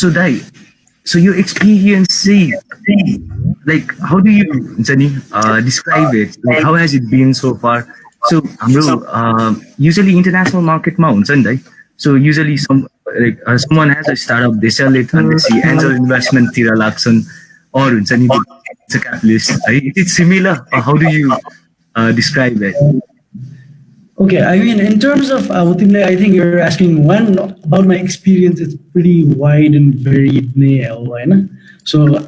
So Dai, so your experience, see, like how do you, Jenny, describe it? Like how has it been so far? So हाम्रो usually international market mounts and right. So usually someone has a startup, they sell it and they see angel investment tira लाग्छन् or हुन्छ नि it's a capitalist. It's similar. How do you describe it? Okay, I mean, in terms of I think you're asking one about my experience. It's pretty wide and varied. So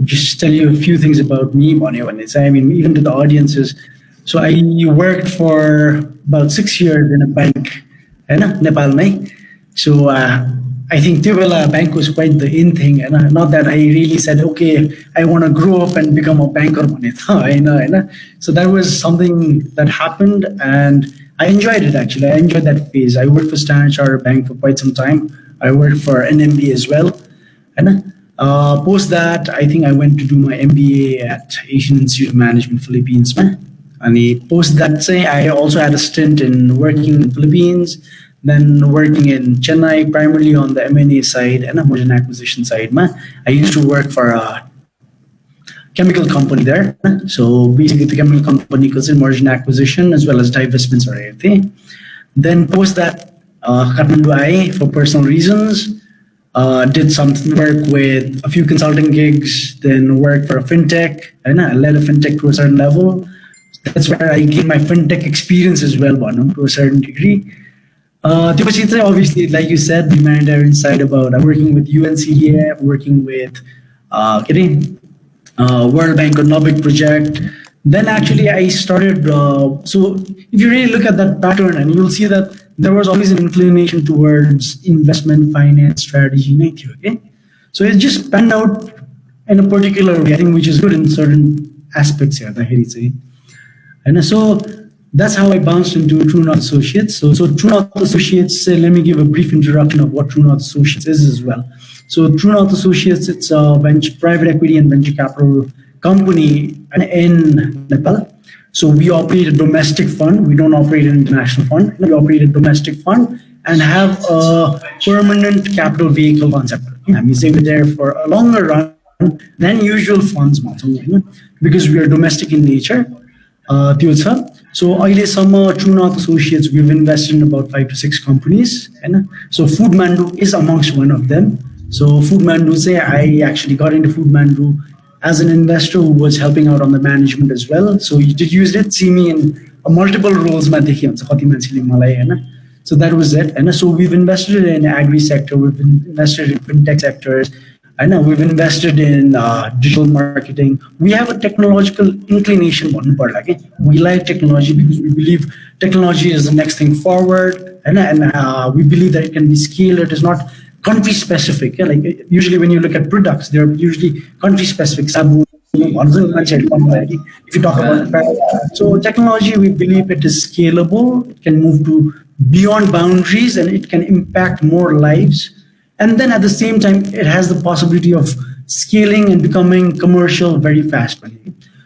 just tell you a few things about me. I mean, even to the audiences. So I worked for about 6 years in a bank, Nepal. So I think Tivela Bank was quite the in thing, and not that I really said, okay, I want to grow up and become a banker. So that was something that happened, and I enjoyed it actually. I enjoyed that phase. I worked for Standard Chartered Bank for quite some time. I worked for NMB as well. And post that, I think I went to do my MBA at Asian Institute of Management Philippines. And post that, I also had a stint in working in Philippines, then working in Chennai, primarily on the M&A side and a merger and acquisition side. I used to work for a chemical company there. So basically the chemical company goes in merger and acquisition as well as divestments. Then post that, Kathmandu I, for personal reasons, did some work with a few consulting gigs, then worked for a fintech, and I led a fintech to a certain level. That's where I gained my fintech experience as well, to a certain degree. Obviously, like you said, the humanitarian side about working with UNCDF, working with World Bank on Nobig project. Then actually I started, so if you really look at that pattern, and you'll see that there was always an inclination towards investment finance strategy. Okay? So it just panned out in a particular way, I think, which is good in certain aspects here. And so that's how I bounced into True North Associates. So True North Associates, let me give a brief introduction of what True North Associates is as well. So True North Associates, it's a private equity and venture capital company in Nepal. So we operate a domestic fund. We don't operate an international fund. We operate a domestic fund and have a permanent capital vehicle concept. We say we're there for a longer run than usual funds, because we are domestic in nature. So अहिलेसम्म True North Associates, we've invested in about 5 to 6 companies. So Food Mandu is amongst one of them. So Food Mandu, I actually got into Food Mandu as an investor who was helping out on the management as well. So you did see me in multiple roles. So that was it. And so we've invested in agri sector, we've invested in fintech sectors, I know we've invested in digital marketing. We have a technological inclination. We like technology because we believe technology is the next thing forward, and we believe that it can be scaled. It is not country specific. Like usually when you look at products, they're usually country specific. If you talk about it. So technology, we believe it is scalable. It can move to beyond boundaries, and it can impact more lives. And then at the same time, it has the possibility of scaling and becoming commercial very fast.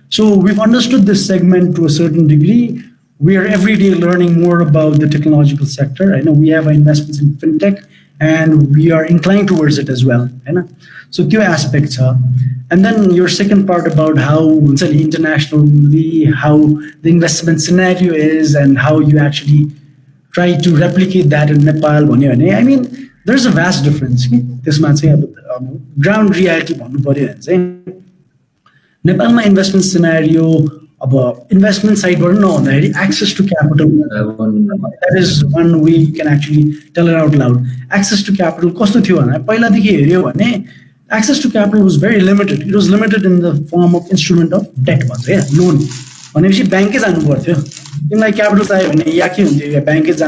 So we've understood this segment to a certain degree. We are every day learning more about the technological sector. I know we have investments in fintech, and we are inclined towards it as well. So two aspects. And then your second part about how internationally, how the investment scenario is, and how you actually try to replicate that in Nepal. I mean, there's a vast difference. Ground reality. Nepal investment scenario, investment side, access to capital. That is one way you can actually tell it out loud. Access to capital. Access to capital was very limited. It was limited in the form of instrument of debt, loan. Bank is in my capital side, bank is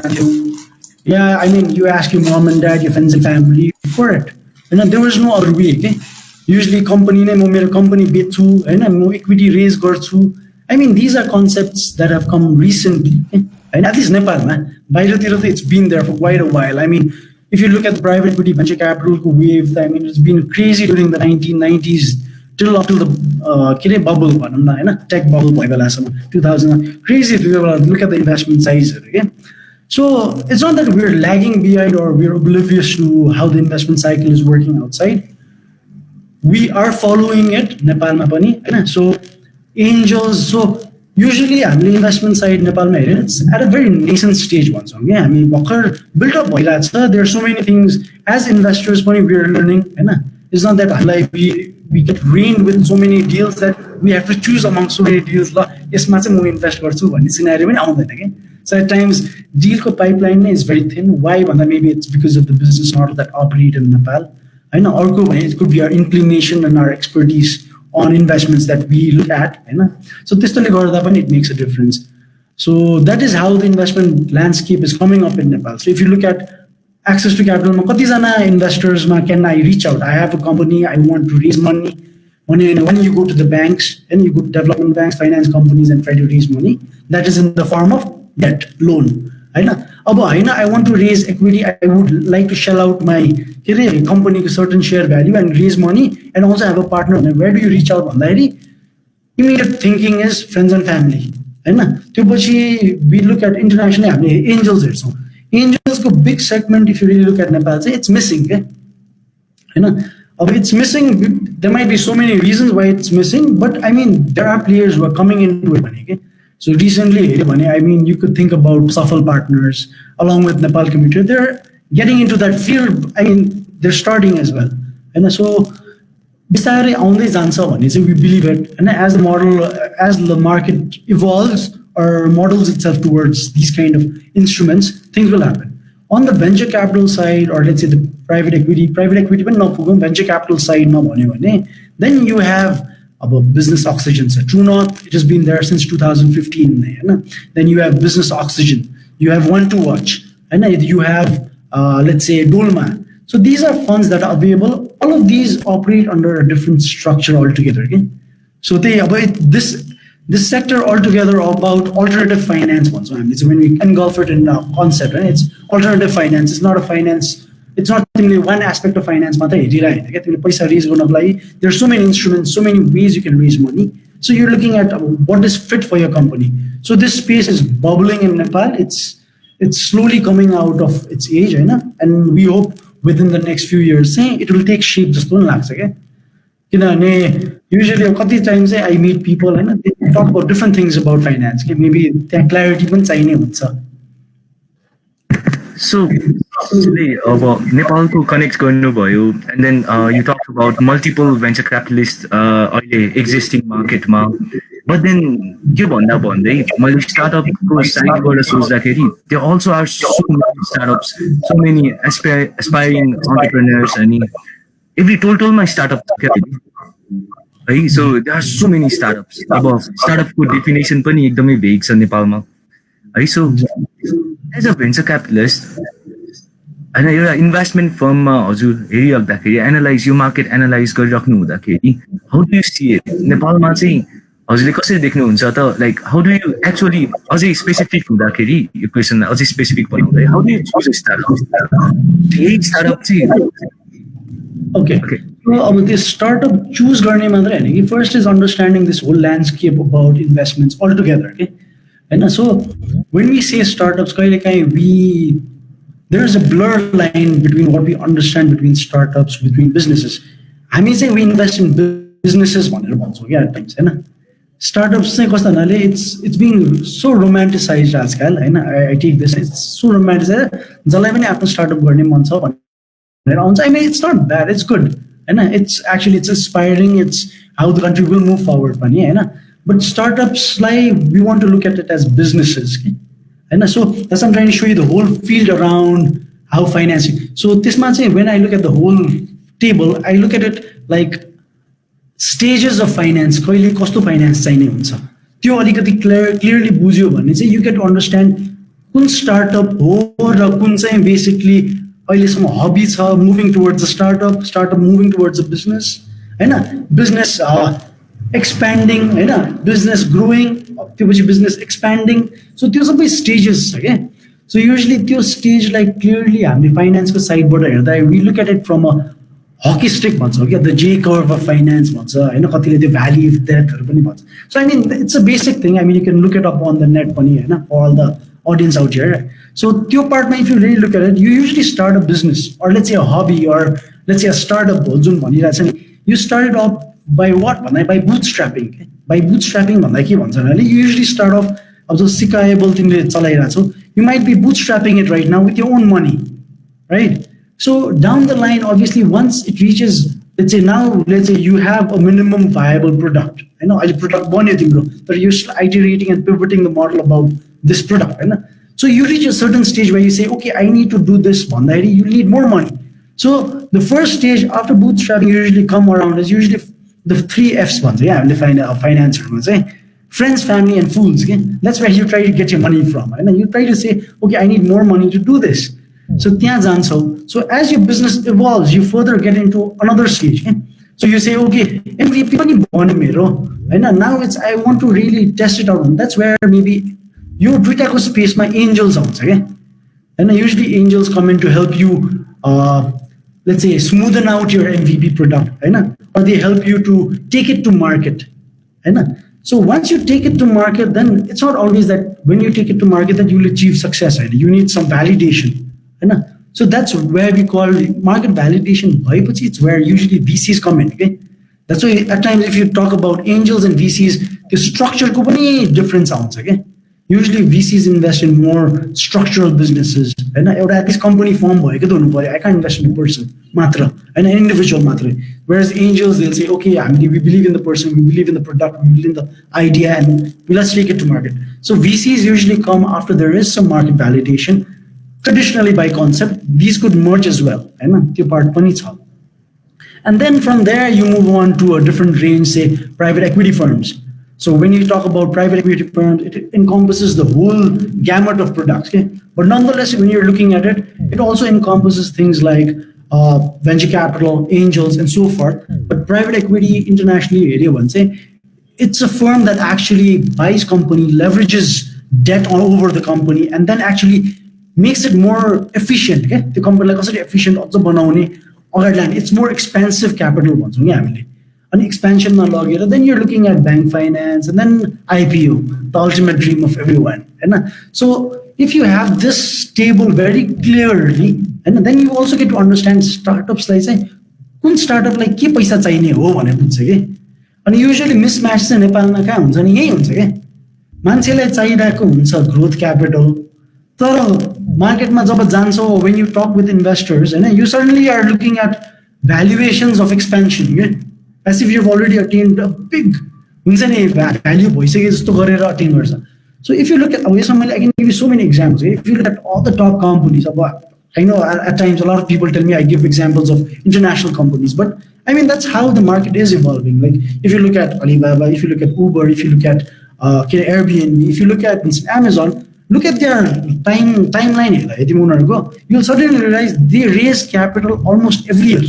yeah, I mean, you ask your mom and dad, your friends and family for it. There was no other way. Usually, company betu, equity raise garchu. I mean, these are concepts that have come recently. And at least Nepal, it's been there for quite a while. I mean, if you look at the private equity venture capital wave, I mean, it's been crazy during the 1990s till up to the bubble, tech bubble, 2000. Crazy if you look at the investment size. So it's not that we're lagging behind or we're oblivious to how the investment cycle is working outside. We are following it नेपालमा पनि हैन. So angels, so usually हामीले investment side नेपालमा हेर्यो it's at a very nascent stage भन्छौँ के हामी भर्खर built up भइरहेको छ. There are so many things as investors पनि we are learning Hahn. It's not that हामीलाई we get rained with so many deals that we have to choose among so many deals ल यसमा चाहिँ म invest गर्छु भन्ने scenario पनि आउँदैन के. So at times deal को pipeline is very thin. Why भन्दा maybe it's because of the business model that operate in Nepal. होइन अर्को भने it could be our inclination and our expertise on investments that we look at होइन. So त्यस्तोले गर्दा पनि it makes a difference. So that is how the investment landscape is coming up in Nepal. So if you look at access to capital मा कतिजना investors मा can I reach out? I have a company, I want to raise money. When you go to the banks and you go to development banks, finance companies and try to raise money, that is in the form of debt, loan. होइन अब होइन I want to raise equity, I would like to shell out my के अरे company को certain share value and raise money and also have a partner. Where do you reach out भन्दाखेरि immediate thinking is friends and family होइन. त्यो पछि we look at internationally हामीले angels हेर्छौँ. Angels को big segment if you really look at Nepal चाहिँ it's missing के होइन. अब it's missing, there might be so many reasons why it's missing, but I mean there are players who are coming into it भने के. So recently, I mean, you could think about Safal Partners along with Nepal Commuter. They're getting into that field. I mean, they're starting as well. And so, बिस्तारै आउँदै जान्छ भन्ने चाहिँ we believe it. And as the model, as the market evolves or models itself towards these kind of instruments, things will happen. On the venture capital side, or let's say the private equity पनि नपुगौँ venture capital side नभन्यो भने, then you have about business oxygen. So True North, it has been there since 2015. Then you have business oxygen. You have One to Watch. And you have, let's say, Dolma. So these are funds that are available. All of these operate under a different structure altogether. Okay? So they about this sector altogether about alternative finance. So when we engulf it in a concept, right? It's alternative finance. It's not a finance. It's not only one aspect of finance. There are so many instruments, so many ways you can raise money. So you're looking at what is fit for your company. So this space is bubbling in Nepal. It's slowly coming out of its age, and we hope within the next few years, it will take shape. Just don't lack, okay? Usually, a couple of times I meet people and they talk about different things about finance. Maybe their clarity even So, Nepal to connect गर्नुभयो, and then you talked about multiple venture capitalists existing market ma. But then के भन्दा भन्दै मैले startup को साइडबाट सोच्दाखेरि there also are so many startups, so many aspiring entrepreneurs and every total my startup है. So there are so many startups. अब startup को definition पनि एकदमै vague छ नेपालमा है. So as a venture capitalist and एउटा investment firm मा हजुर हेरिराख्दाखेरि एनालाइज यो मार्केट एनालाइज गरिराख्नु हुँदाखेरि how do you see it? नेपालमा चाहिँ हजुरले कसरी देख्नुहुन्छ त, like how do you actually अझै स्पेसिफिक हुँदाखेरि यो क्वेसन अझै स्पेसिफिक बनाउँदै how do you choose a startup? यही startup चाहिँ Okay. So about this startup choose गर्ने मात्रै हैन कि first is understanding this whole landscape about investments altogether. Okay. And so when we say startups, there is a blur line between what we understand between startups, between businesses. I mean, say we invest in businesses, at times. Startups, it's being so romanticized as well. I take this, it's so romanticized. Startup I mean, it's not bad, it's good. It's inspiring, it's how the country will move forward. But startups, we want to look at it as businesses. And so that's I'm trying to show you the whole field around how financing. So this month, when I look at the whole table, I look at it like stages of finance. Kaile kasto finance चाहिने हुन्छ त्यो अलिकति clearly बुझ्यो भने चाहिँ you get to understand कुन startup हो र कुन चाहिँ basically अहिलेसम्म hobby छ, moving towards a startup moving towards a business, Hahn business expanding, business growing, business expanding. So those are stages. Okay? So usually those stage like clearly the finance side we look at it from a hockey stick, the J curve of finance, the value of debt. So I mean it's a basic thing. I mean you can look it up on the net for all the audience out here. So your partner, if you really look at it, you usually start a business or let's say a hobby or let's say a startup. You started off by what? By bootstrapping. Okay? By bootstrapping, you usually start off of those Sikable thing. You might be bootstrapping it right now with your own money, right? So down the line, obviously, once it reaches, let's say now, let's say you have a minimum viable product. I know I product one thing, bro, but you're still iterating and pivoting the model about this product. I know? So you reach a certain stage where you say, okay, I need to do this one. You need more money. So the first stage after bootstrapping usually come around is usually the three F's ones. Yeah, the financer ones. Eh? Friends, family, and fools. Okay? That's where you try to get your money from. And then you try to say, okay, I need more money to do this. So so as your business evolves, you further get into another stage. Okay? So you say, okay, MVP and now it's I want to really test it out. And that's where maybe you Twitter space my angels out. Okay? And usually angels come in to help you let's say smoothen out your MVP product. Or they help you to take it to market. So once you take it to market, then it's not always that when you take it to market that you'll achieve success. Right? You need some validation. So that's where we call market validation. It's where usually VCs come in. Okay? That's why at times if you talk about angels and VCs, the structure company different sounds. Okay? Usually VCs invest in more structural businesses. And at least company form I can't invest in a person, matra, an individual matra. Whereas angels, they'll say, okay, we believe in the person, we believe in the product, we believe in the idea, and let's take it to market. So VCs usually come after there is some market validation. Traditionally by concept, these could merge as well. And then from there, you move on to a different range, say private equity firms. So when you talk about private equity firms, it encompasses the whole gamut of products. Okay? But nonetheless, when you're looking at it, it also encompasses things like venture capital, angels, and so forth. But private equity internationally, it's a firm that actually buys company, leverages debt all over the company, and then actually makes it more efficient. Okay? The company like efficient also it's more expensive capital ones. An expansion then you're looking at bank finance and then IPO, the ultimate dream of everyone. So if you have this table very clearly, and then you also get to understand startups like say, kun startup like ke paisa chahiने हो भने बुझ्छ के अनि usually mismatch चाहिँ नेपालमा कहाँ हुन्छ नि यही हुन्छ के मान्छेलाई चाहिरहेको हुन्छ growth capital तर मार्केटमा जब जान्छौ when you talk with investors and you suddenly are looking at valuations of expansion as if you've already attained a big value भइसके जस्तो गरेर attain गर्छ. So if you look at I can give you so many examples. If you look at all the top companies, I know at times a lot of people tell me I give examples of international companies, but I mean that's how the market is evolving. Like if you look at Alibaba, if you look at Uber, if you look at Airbnb, if you look at Amazon, look at their timeline. You'll suddenly realize they raise capital almost every year.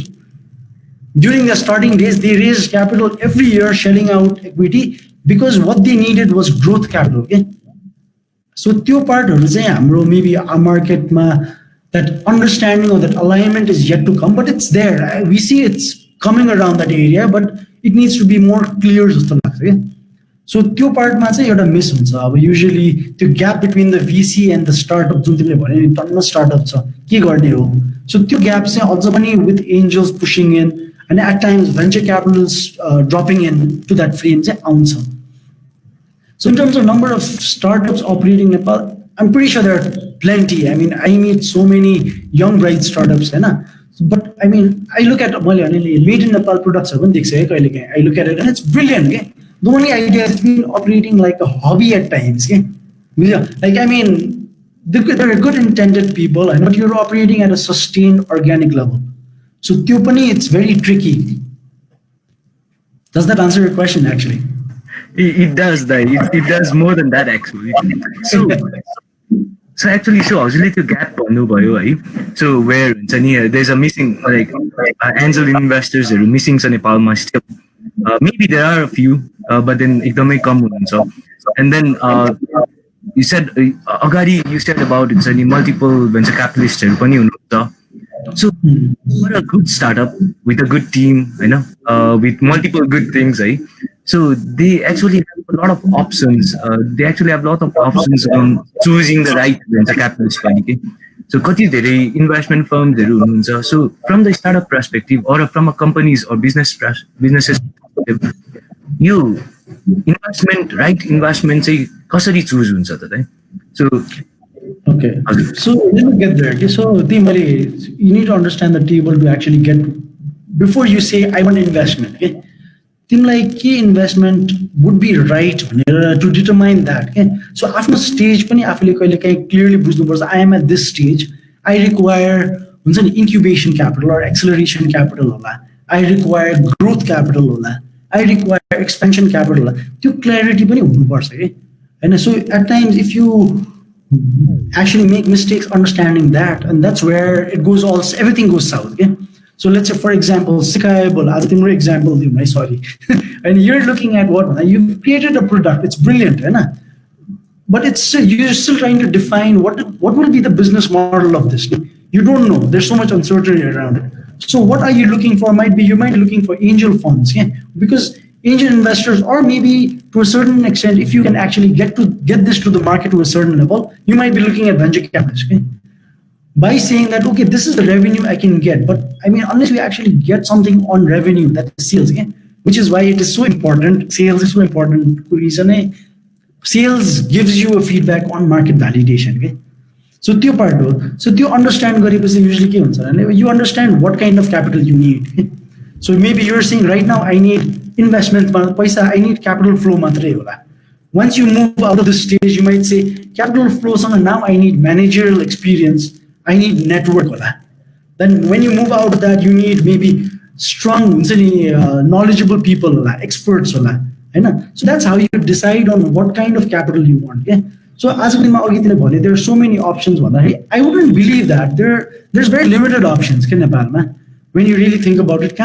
During their starting days, they raised capital every year, shelling out equity because what they needed was growth capital. Okay? So त्यो पार्टहरु चाहिँ हाम्रो maybe a marketमा that understanding or that alignment is yet to come, but it's there. We see it's coming around that area, but it needs to be more clear जस्तो लाग्छ के. So त्यो पार्टमा चाहिँ एउटा miss हुन्छ. अब usually त्यो gap between the VC and the startup जुन तिमीले भन्यौ नि टन्न startup छ के गर्ने हो. So त्यो gap चाहिँ अझ पनि with angels pushing in and at times venture capitals dropping in to that frame चाहिँ आउँछ. So in terms of number of startups operating in Nepal, I'm pretty sure there are plenty. I mean, I meet so many young bright startups, but I mean, I look at made in Nepal products. I look at it and it's brilliant. Okay? The only idea is been operating like a hobby at times. Okay? Like I mean, they're good intended people, but you're operating at a sustained organic level. So Tyupani, it's very tricky. Does that answer your question actually? It does that. It does more than that actually. So actually, so obviously the gap so where there's a missing like angel investors that are missing sa Nepal still. Maybe there are a few, but then ekdamai kam hununcha. And then you said agadi you said about it's multiple venture capitalists pani hununcha. So for a good startup with a good team, with multiple good things, So they actually have a lot of options. They actually have a lot of options on choosing the right venture capitalist पनि के. So कति धेरै investment firmsहरू हुनुहुन्छ. So from the startup perspective or from a companies or businesses perspective, yo right investment चाहिँ कसरी choose हुन्छ त चाहिँ. So Okay. हजुर. So let me get there. Okay. So you need to understand the table to actually get before you say I want investment. Okay. तिमीलाई के investment would be right भनेर to determine that के. सो आफ्नो stage पनि आफूले कहिले काहीँ clearly बुझ्नुपर्छ. I am at this stage, I require हुन्छ नि इन्क्युबेसन क्यापिटल अर एक्सलरेसन क्यापिटल होला, आई रिक्वायर ग्रोथ क्यापिटल होला, आई रिक्वायर एक्सपेन्सन क्यापिटल होला. त्यो क्ल्यारिटी पनि हुनुपर्छ कि होइन. So at times if you actually make mistakes understanding that, and that's where it goes all everything goes south. Okay. So let's say, for example, Sikable, as a example, sorry, and you're looking at what you've created a product, it's brilliant, right? But it's you're still trying to define what will be the business model of this. You don't know. There's so much uncertainty around it. So what are you looking for? You might be looking for angel funds, yeah, because angel investors, or maybe to a certain extent, if you can actually get this to the market to a certain level, you might be looking at venture capitalists. Okay? By saying that, okay, this is the revenue I can get, but I mean, unless we actually get something on revenue, that is sales, okay? Which is why it is so important. Sales is so important. Sales gives you a feedback on market validation, okay? So त्यो part हो. So त्यो understand गरेपछि usually के हुन्छ भने you understand what kind of capital you need. Okay? So maybe you're saying right now I need investment paisa, I need capital flow matrai hola. Once you move out of this stage, you might say capital flow now I need managerial experience, I need network hola. Then when you move out of that, you need maybe strong knowledgeable people hola, experts hola. So that's how you decide on what kind of capital you want. Yeah? So as there are so many options. I wouldn't believe that there's very limited options in Nepal. When you really think about it,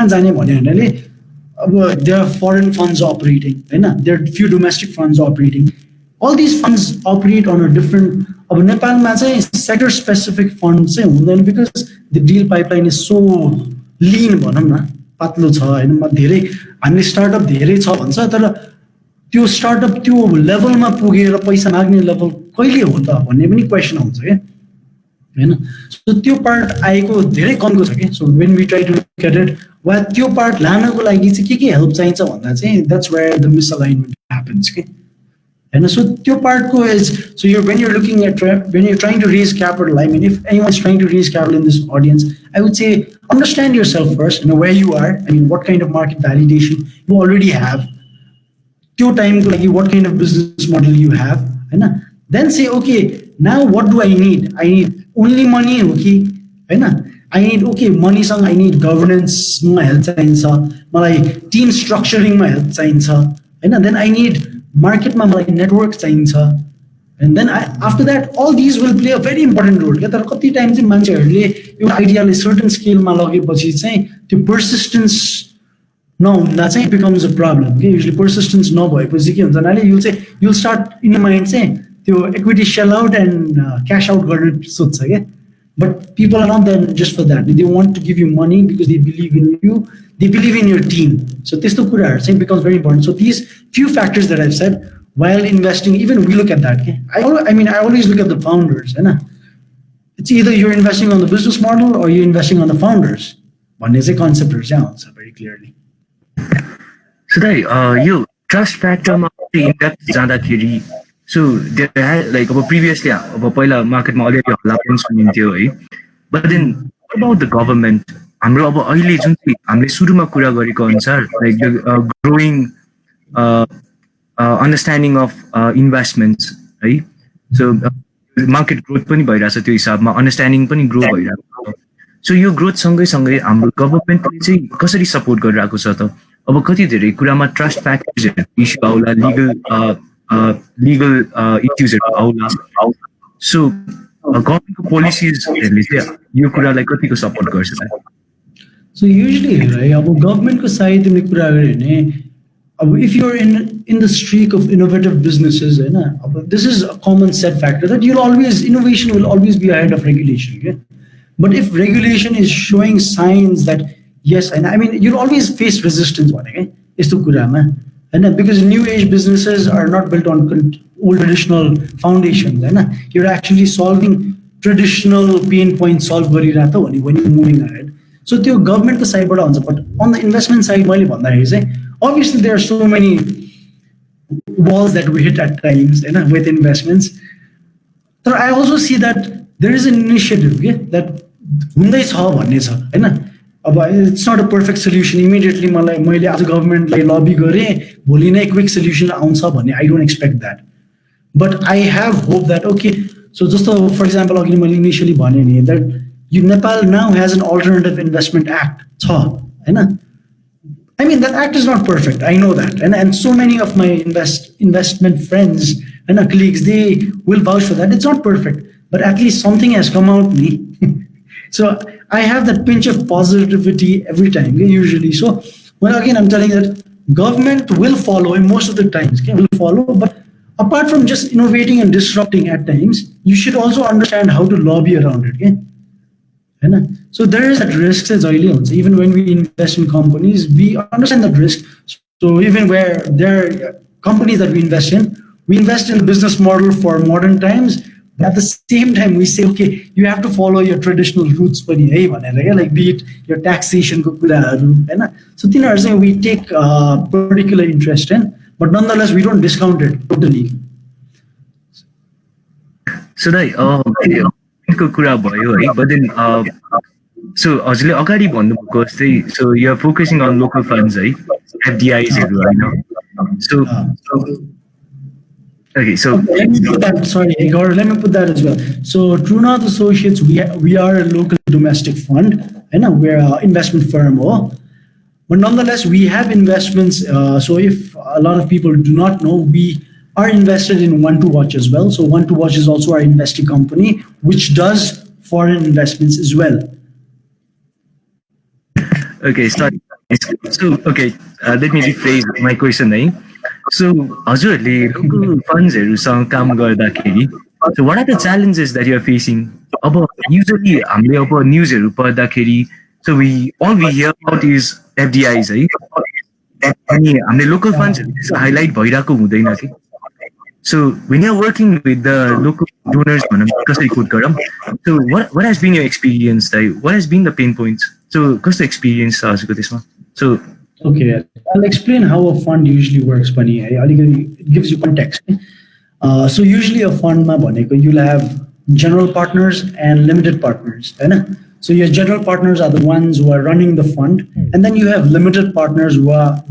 there are foreign funds operating, there are few domestic funds operating. All these funds operate on a different. Nepal sector specific funds because the deal pipeline is so lean. पातलो छ हैन धेरै हामीले startup धेरै छ भन्छ तर त्यो startup त्यो लेभलमा पुगेर पैसा माग्ने लेभल कहिले हो त भन्ने पनि क्वेशन आउँछ के हैन. सो त्यो पार्ट आएको धेरै कमको छ के. So when we try to look at it वा त्यो पार्ट लानको लागि चाहिँ के हेल्प चाहिन्छ भन्दा चाहिँ that's where the misalignment happens के हैन. सो त्यो पार्टको is so when you're looking at when you're trying to raise capital, I mean if anyone is trying to raise capital in this audience, I would say understand yourself first, where you are, I mean what kind of market validation you already have, त्यो time को लागि what kind of business model you have, Hahn. Then say okay, now what do I need? I need only money हो कि हैन. I need okay money सँग I need governance मा help चाहिन्छ, मलाई team structuring मा help चाहिन्छ हैन. Then I need market मा मलाई network चाहिन्छ, and then after that all these will play a very important role. तर कति टाइम चाहिँ मान्छेहरूले एउटा आइडियाले सर्टेन स्केलमा लगेपछि चाहिँ त्यो persistence नहुँदा चाहिँ becomes a problem. Usually persistence नभएपछि के हुन्छ भन्नाले you'll start in your mind चाहिँ त्यो equity shell out and cash out गर्न सोच्छ के. But people are not there just for that. They want to give you money because they believe in you. They believe in your team. So त्यस्तो कुराहरु चाहिँ becomes very important. So these few factors that I've said while investing, even we look at that. Okay? I mean, I always look at the founders. It's either you're investing on the business model or you're investing on the founders. One is a concept also very clearly. So you trust factor in depth जाँदाखेरि so there had like previously पहिला मार्केटमा already हल्ला पनि सुनिन्थ्यो है. But then what about the government? हाम्रो अब अहिले जुन चाहिँ हामीले सुरुमा कुरा गरेको अनुसार like the growing understanding of investments है. So market growth पनि भइरहेछ त्यो हिसाबमा understanding पनि grow भइरहेको. So यो growth सँगै सँगै हाम्रो गभर्नमेन्टले चाहिँ कसरी सपोर्ट गरिरहेको छ त. अब कति धेरै कुरामा ट्रस्ट फ्याक्टर्सहरु इस्यु आउला, legal issues आउला. So गभर्नमेन्टको पोलिसिजहरुले चाहिँ यो कुरालाई कतिको सपोर्ट गर्छ त. So usually right, अब गभर्नमेन्टको साइड तिमीले कुरा गरे भने अब if you're in the streak of innovative businesses, this is a common set factor that innovation will always be ahead of regulation. Okay? But if regulation is showing signs that yes, and I mean you'll always face resistance. Okay? यस्तो कुरामा And because new age businesses are not built on old traditional foundations, and you're actually solving traditional pain points solve when you're moving ahead. So the government side, but on the investment side, obviously there are so many walls that we hit at times with investments. So I also see that there is an initiative that हुँदैछ भन्ने छ हैन अब it's not a perfect solution immediately मैले as a government lie lobby गरे भोलि नै quick solution आउँछ भन्ने I don't expect that, but I have hope that okay, so जस्तो for example अघि मैले initially भने नि that Nepal now has an alternative investment act छ हैन. I mean, that act is not perfect. I know that. And so many of my investment friends and colleagues, they will vouch for that. It's not perfect, but at least something has come out me. So I have that pinch of positivity every time, usually. So, well, again, I'm telling that government will follow most of the times, will follow. But apart from just innovating and disrupting at times, you should also understand how to lobby around it. Okay? So there is that risk as even when we invest in companies, we understand that risk. So even where there are companies that we invest in the business model for modern times. But at the same time, we say, okay, you have to follow your traditional roots, like be it your taxation. So we take particular interest in, but nonetheless, we don't discount it totally. So को कुरा भयो है, but then so हजुरले अगाडि भन्नुभएको जस्तै so you are focusing on local funds है, FDIs हरू हैन. So okay, so let me put that, sorry Igor, let me put that as well. So True North Associates, we are a local domestic fund and we're an investment firm, but nonetheless we have investments. So if a lot of people do not know, we are invested in One to Watch as well. So One to Watch is also our investing company, which does foreign investments as well. Okay, sorry. So okay, let me rephrase my question. So हजुरहरूले local fundsहरूसँग काम गर्दाखेरि, so what are the challenges that you are facing? अब usually हामीले अब न्युजहरू पढ्दाखेरि, so all we hear about is FDIs है, अनि हामीले local fundsहरू highlight भइरहेको हुँदैन के. So when you're working with the local donors, so what has been your experience? What has been the pain points? So what's the experience? So okay, I'll explain how a fund usually works. Bunny, it gives you context. So usually a fund, you'll have general partners and limited partners. So your general partners are the ones who are running the fund, and then you have limited partners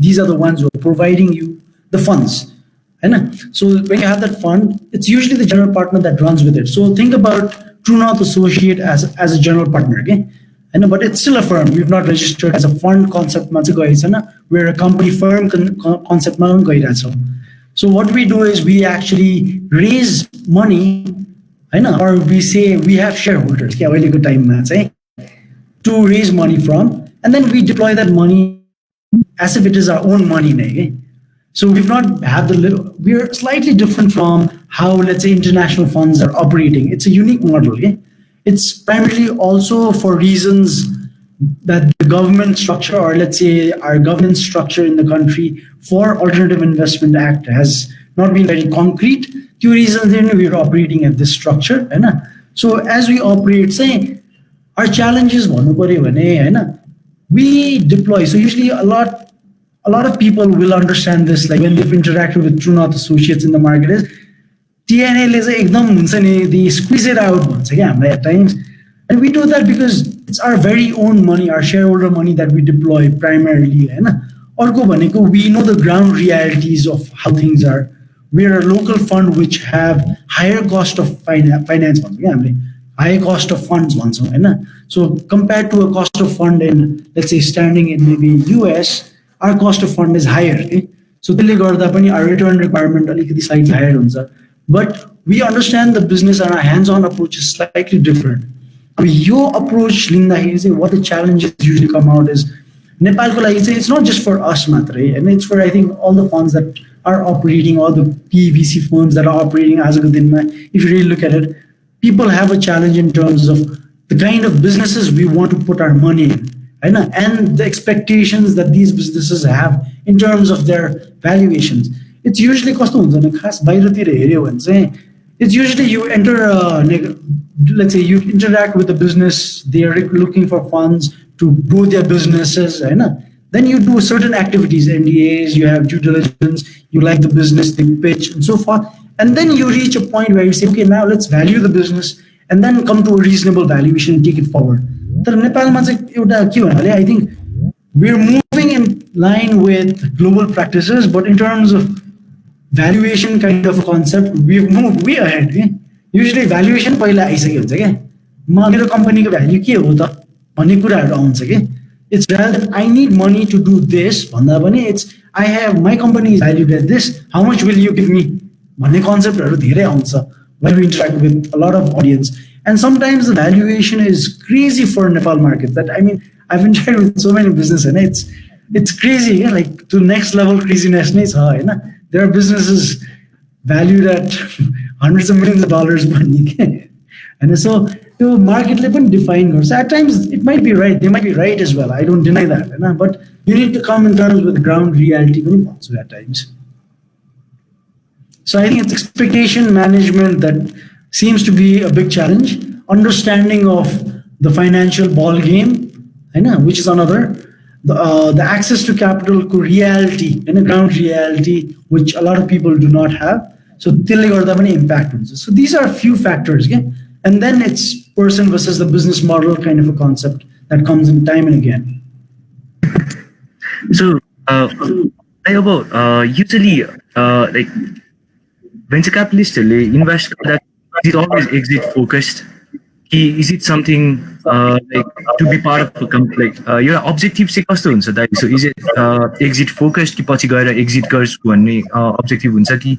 these are the ones who are providing you the funds. So when you have that fund, it's usually the general partner that runs with it. So think about True North Associate as a general partner, okay? But it's still a firm. We've not registered as a fund concept. We're a company firm concept. So what we do is we actually raise money, or we say we have shareholders to raise money from, and then we deploy that money as if it is our own money. So we've not had we're slightly different from how, let's say, international funds are operating. It's a unique model. It's primarily also for reasons that the government structure, or let's say our governance structure in the country for Alternative Investment Act has not been very concrete. Two reasons we're operating at this structure. So as we operate, say, our challenges, we deploy. So usually a lot of people will understand this, like when they've interacted with True North Associates in the market, is TNA they squeeze it out at times. And we do that because it's our very own money, our shareholder money that we deploy primarily. We know the ground realities of how things are. We're a local fund which have higher cost of finance funds. High cost of funds. So compared to a cost of fund in, let's say, standing in maybe US, our cost of fund is higher. So our return requirement is slightly higher. But we understand the business and our hands-on approach is slightly different. Your approach, what the challenges usually come out is, Nepal, it's not just for us, and it's for, I think, all the funds that are operating, all the PVC firms that are operating as a good thing. If you really look at it, people have a challenge in terms of the kind of businesses we want to put our money in. And the expectations that these businesses have in terms of their valuations. It's usually कस्तो हुन्छ भने खास बाहिरतिर हेऱ्यो भने चाहिँ it's usually you enter let's say you interact with the business, they are looking for funds to grow their businesses, right? Then you do certain activities, NDAs, you have due diligence, you like the business, they pitch and so forth. And then you reach a point where you say, okay, now let's value the business and then come to a reasonable valuation and take it forward. तर नेपालमा चाहिँ एउटा के भन्नाले I think we're moving in line with global practices, but in terms of valuation kind of a concept, we've moved way ahead. Usually valuation पहिला आइसक्यो हुन्छ क्या मेरो कम्पनीको भ्याल्यु के हो त भन्ने कुराहरू आउँछ के it's rather I need money to do this भन्दा पनि it's I have my company is valued at this, how much will you give me भन्ने कन्सेप्टहरू धेरै आउँछ when we interact with a lot of audience. And sometimes the valuation is crazy for Nepal market. That I mean, I've interacted with so many businesses, and it's crazy, yeah? Like to next level craziness. There are businesses valued at hundreds of millions of dollars money, and so the market level define. So at times it might be right, they might be right as well. I don't deny that, but you need to come in terms with ground reality also at times. So I think it's expectation management that seems to be a big challenge. Understanding of the financial ball game, which is another. The access to capital reality and ground reality, which a lot of people do not have. So त्यसले गर्दा पनि impact हुन्छ. So these are a few factors, okay? And then it's person versus the business model kind of a concept that comes in time and again. So usually like venture capitalists invest that is it always exit focused? Is it something like to be part of a company? Like your objective चाहिँ कस्तो हुन्छ दाइ? So is it exit focused कि पछि गएर exit गर्छु भन्ने objective हुन्छ कि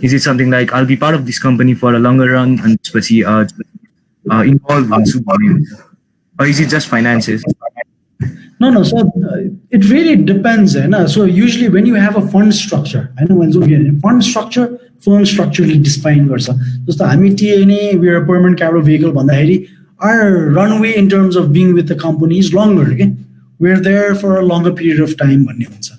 is it something like I'll be part of this company for a longer run and त्यसपछि involved हुन्छु भन्ने हुन्छ? Or is it just finances? No. So it really depends. So usually when you have a fund structure, fund structure, firm structurally defined गर्छ. जस्तो हामी TNA, we are a permanent capital vehicle भन्दाखेरि our runway in terms of being with the company is longer. Okay? We're there for a longer period of time भन्ने हुन्छ.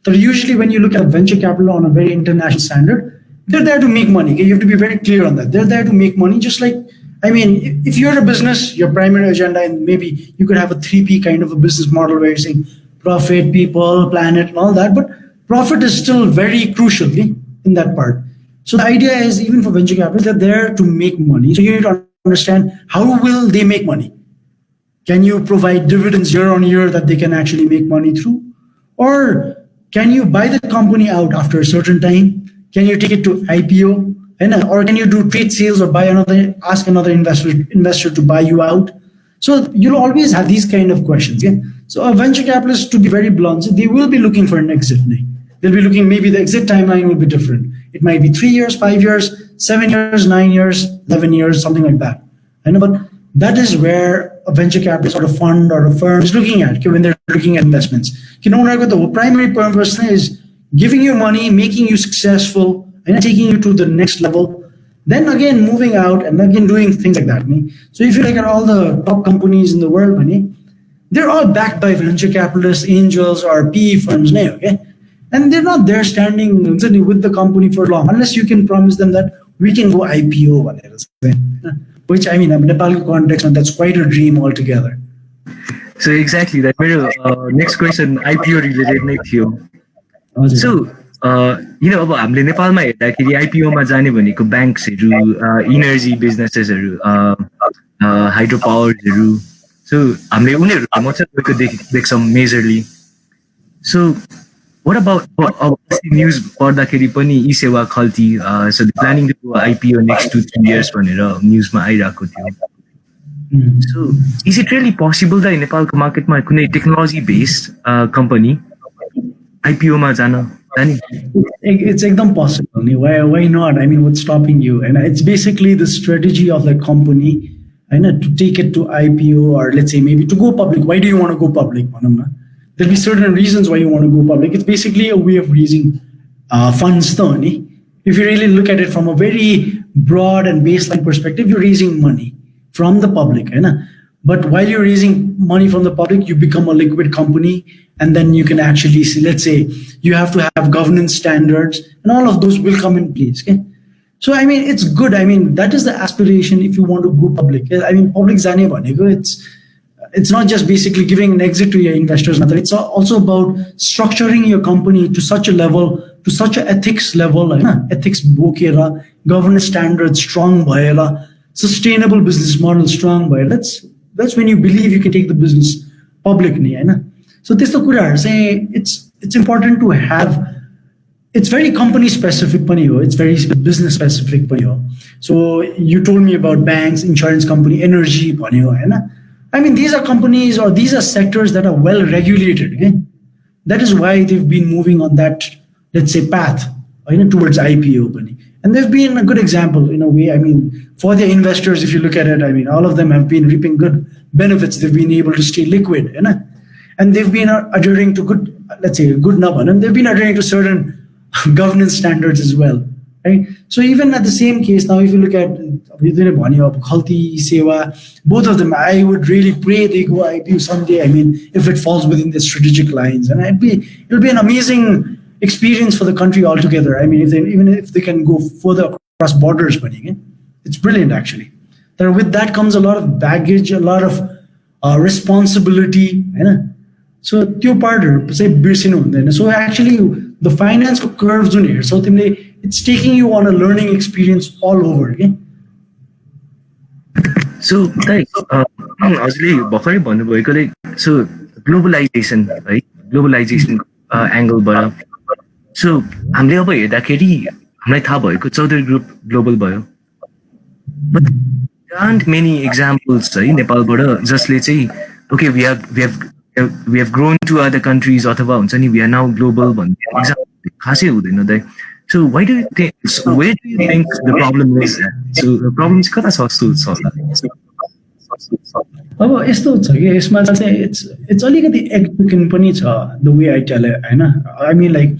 But usually when you look at venture capital on a very international standard, they're there to make money. Okay? You have to be very clear on that. They're there to make money, just like I mean, if you're a business, your primary agenda, and maybe you could have a 3P kind of a business model where you're saying profit, people, planet, and all that, but profit is still very crucial in that part. So the idea is, even for venture capitalists, they're there to make money. So you need to understand how will they make money? Can you provide dividends year on year that they can actually make money through? Or can you buy the company out after a certain time? Can you take it to IPO? Or can you do trade sales or ask another investor to buy you out? So you'll always have these kind of questions. Yeah? So a venture capitalist, to be very blunt, they will be looking for an exit. They'll be looking, maybe the exit timeline will be different. It might be 3 years, 5 years, 7 years, 9 years, 11 years, something like that. But that is where a venture capitalist or a fund or a firm is looking at when they're looking at investments. The primary purpose is giving you money, making you successful, and taking you to the next level, then again moving out and again doing things like that. So if you look at all the top companies in the world, they're all backed by venture capitalists, angels, or PE firms, okay? And they're not there standing with the company for long, unless you can promise them that we can go IPO, which I mean, in Nepal context, that's quite a dream altogether. So exactly, that next question, IPO related. So अब हामीले नेपालमा हेर्दाखेरि आइपिओमा जाने भनेको ब्याङ्क्सहरू, energy बिजनेसेसहरू, hydro पावरहरू, सो हामीले उनीहरू मात्रै गएको देख्छौँ majorly. So what about news पढ्दाखेरि पनि eSewa Khalti, so planning to IPO next 2-3 years भनेर न्युजमा आइरहेको थियो. So is it really possible the नेपालको मार्केटमा कुनै टेक्नोलोजी बेस्ड कम्पनी आइपिओमा जान? It's एकदम possible. Why not? I mean, what's stopping you? And it's basically the strategy of the company, to take it to IPO, or let's say maybe to go public. Why do you want to go public? There'll be certain reasons why you want to go public. It's basically a way of raising funds. If you really look at it from a very broad and baseline perspective, you're raising money from the public. But while you're raising money from the public, you become a liquid company, and then you can actually see, let's say you have to have governance standards, and all of those will come in place. Okay? So I mean, it's good. I mean, that is the aspiration if you want to go public. I mean, public zane bhaneko, it's not just basically giving an exit to your investors. It's also about structuring your company to such a level, to such an ethics level, ethics bokera, governance standards strong bhayera, sustainable business model strong bhayera. That's when you believe you can take the business public ni, so this say it's important to have. It's very company specific pani ho. It's very business specific pani ho. So you told me about banks, insurance company, energy pani ho, I mean, these are companies or these are sectors that are well regulated. Okay? That is why they've been moving on that, let's say, path towards IPO. And they've been a good example in a way. I mean, for the investors, if you look at it, I mean, all of them have been reaping good benefits. They've been able to stay liquid. And they've been adhering to good, let's say, good naban. And they've been adhering to certain governance standards as well. Right? So even at the same case, now if you look at Khalti, Sewa, both of them, I would really pray they go IPO someday. I mean, if it falls within the strategic lines, and it'll be an amazing experience for the country altogether. I mean, even if they can go further across borders, it's brilliant actually. With that comes a lot of baggage, a lot of responsibility. So त्यो पार्टहरु चाहिँ बिर्सिनु हुँदैन. So actually the finance curves जुन हेर्छौ तिमीले, it's taking you on a learning experience all over. Okay? So like हजुरले भर्खरै भन्नुभएको like so globalisation है, globalisation एंगलबाट so हामीले अब हेर्दाखेरि हामीलाई थाहा भएको चौधरी ग्रुप ग्लोबल भयो, but there aren't many examples है नेपालबाट जसले चाहिँ okay we have grown to other countries अथवा हुन्छ नि we are now global भन्ने एक्जाम्पल खासै हुँदैन दाइ. So why do you think, where do you think the problem is? So the problem is कता छ जस्तो छ होला? अब यस्तो छ कि यसमा चाहिँ it's अलिकति equivocal पनि छ the way I tell it, I mean like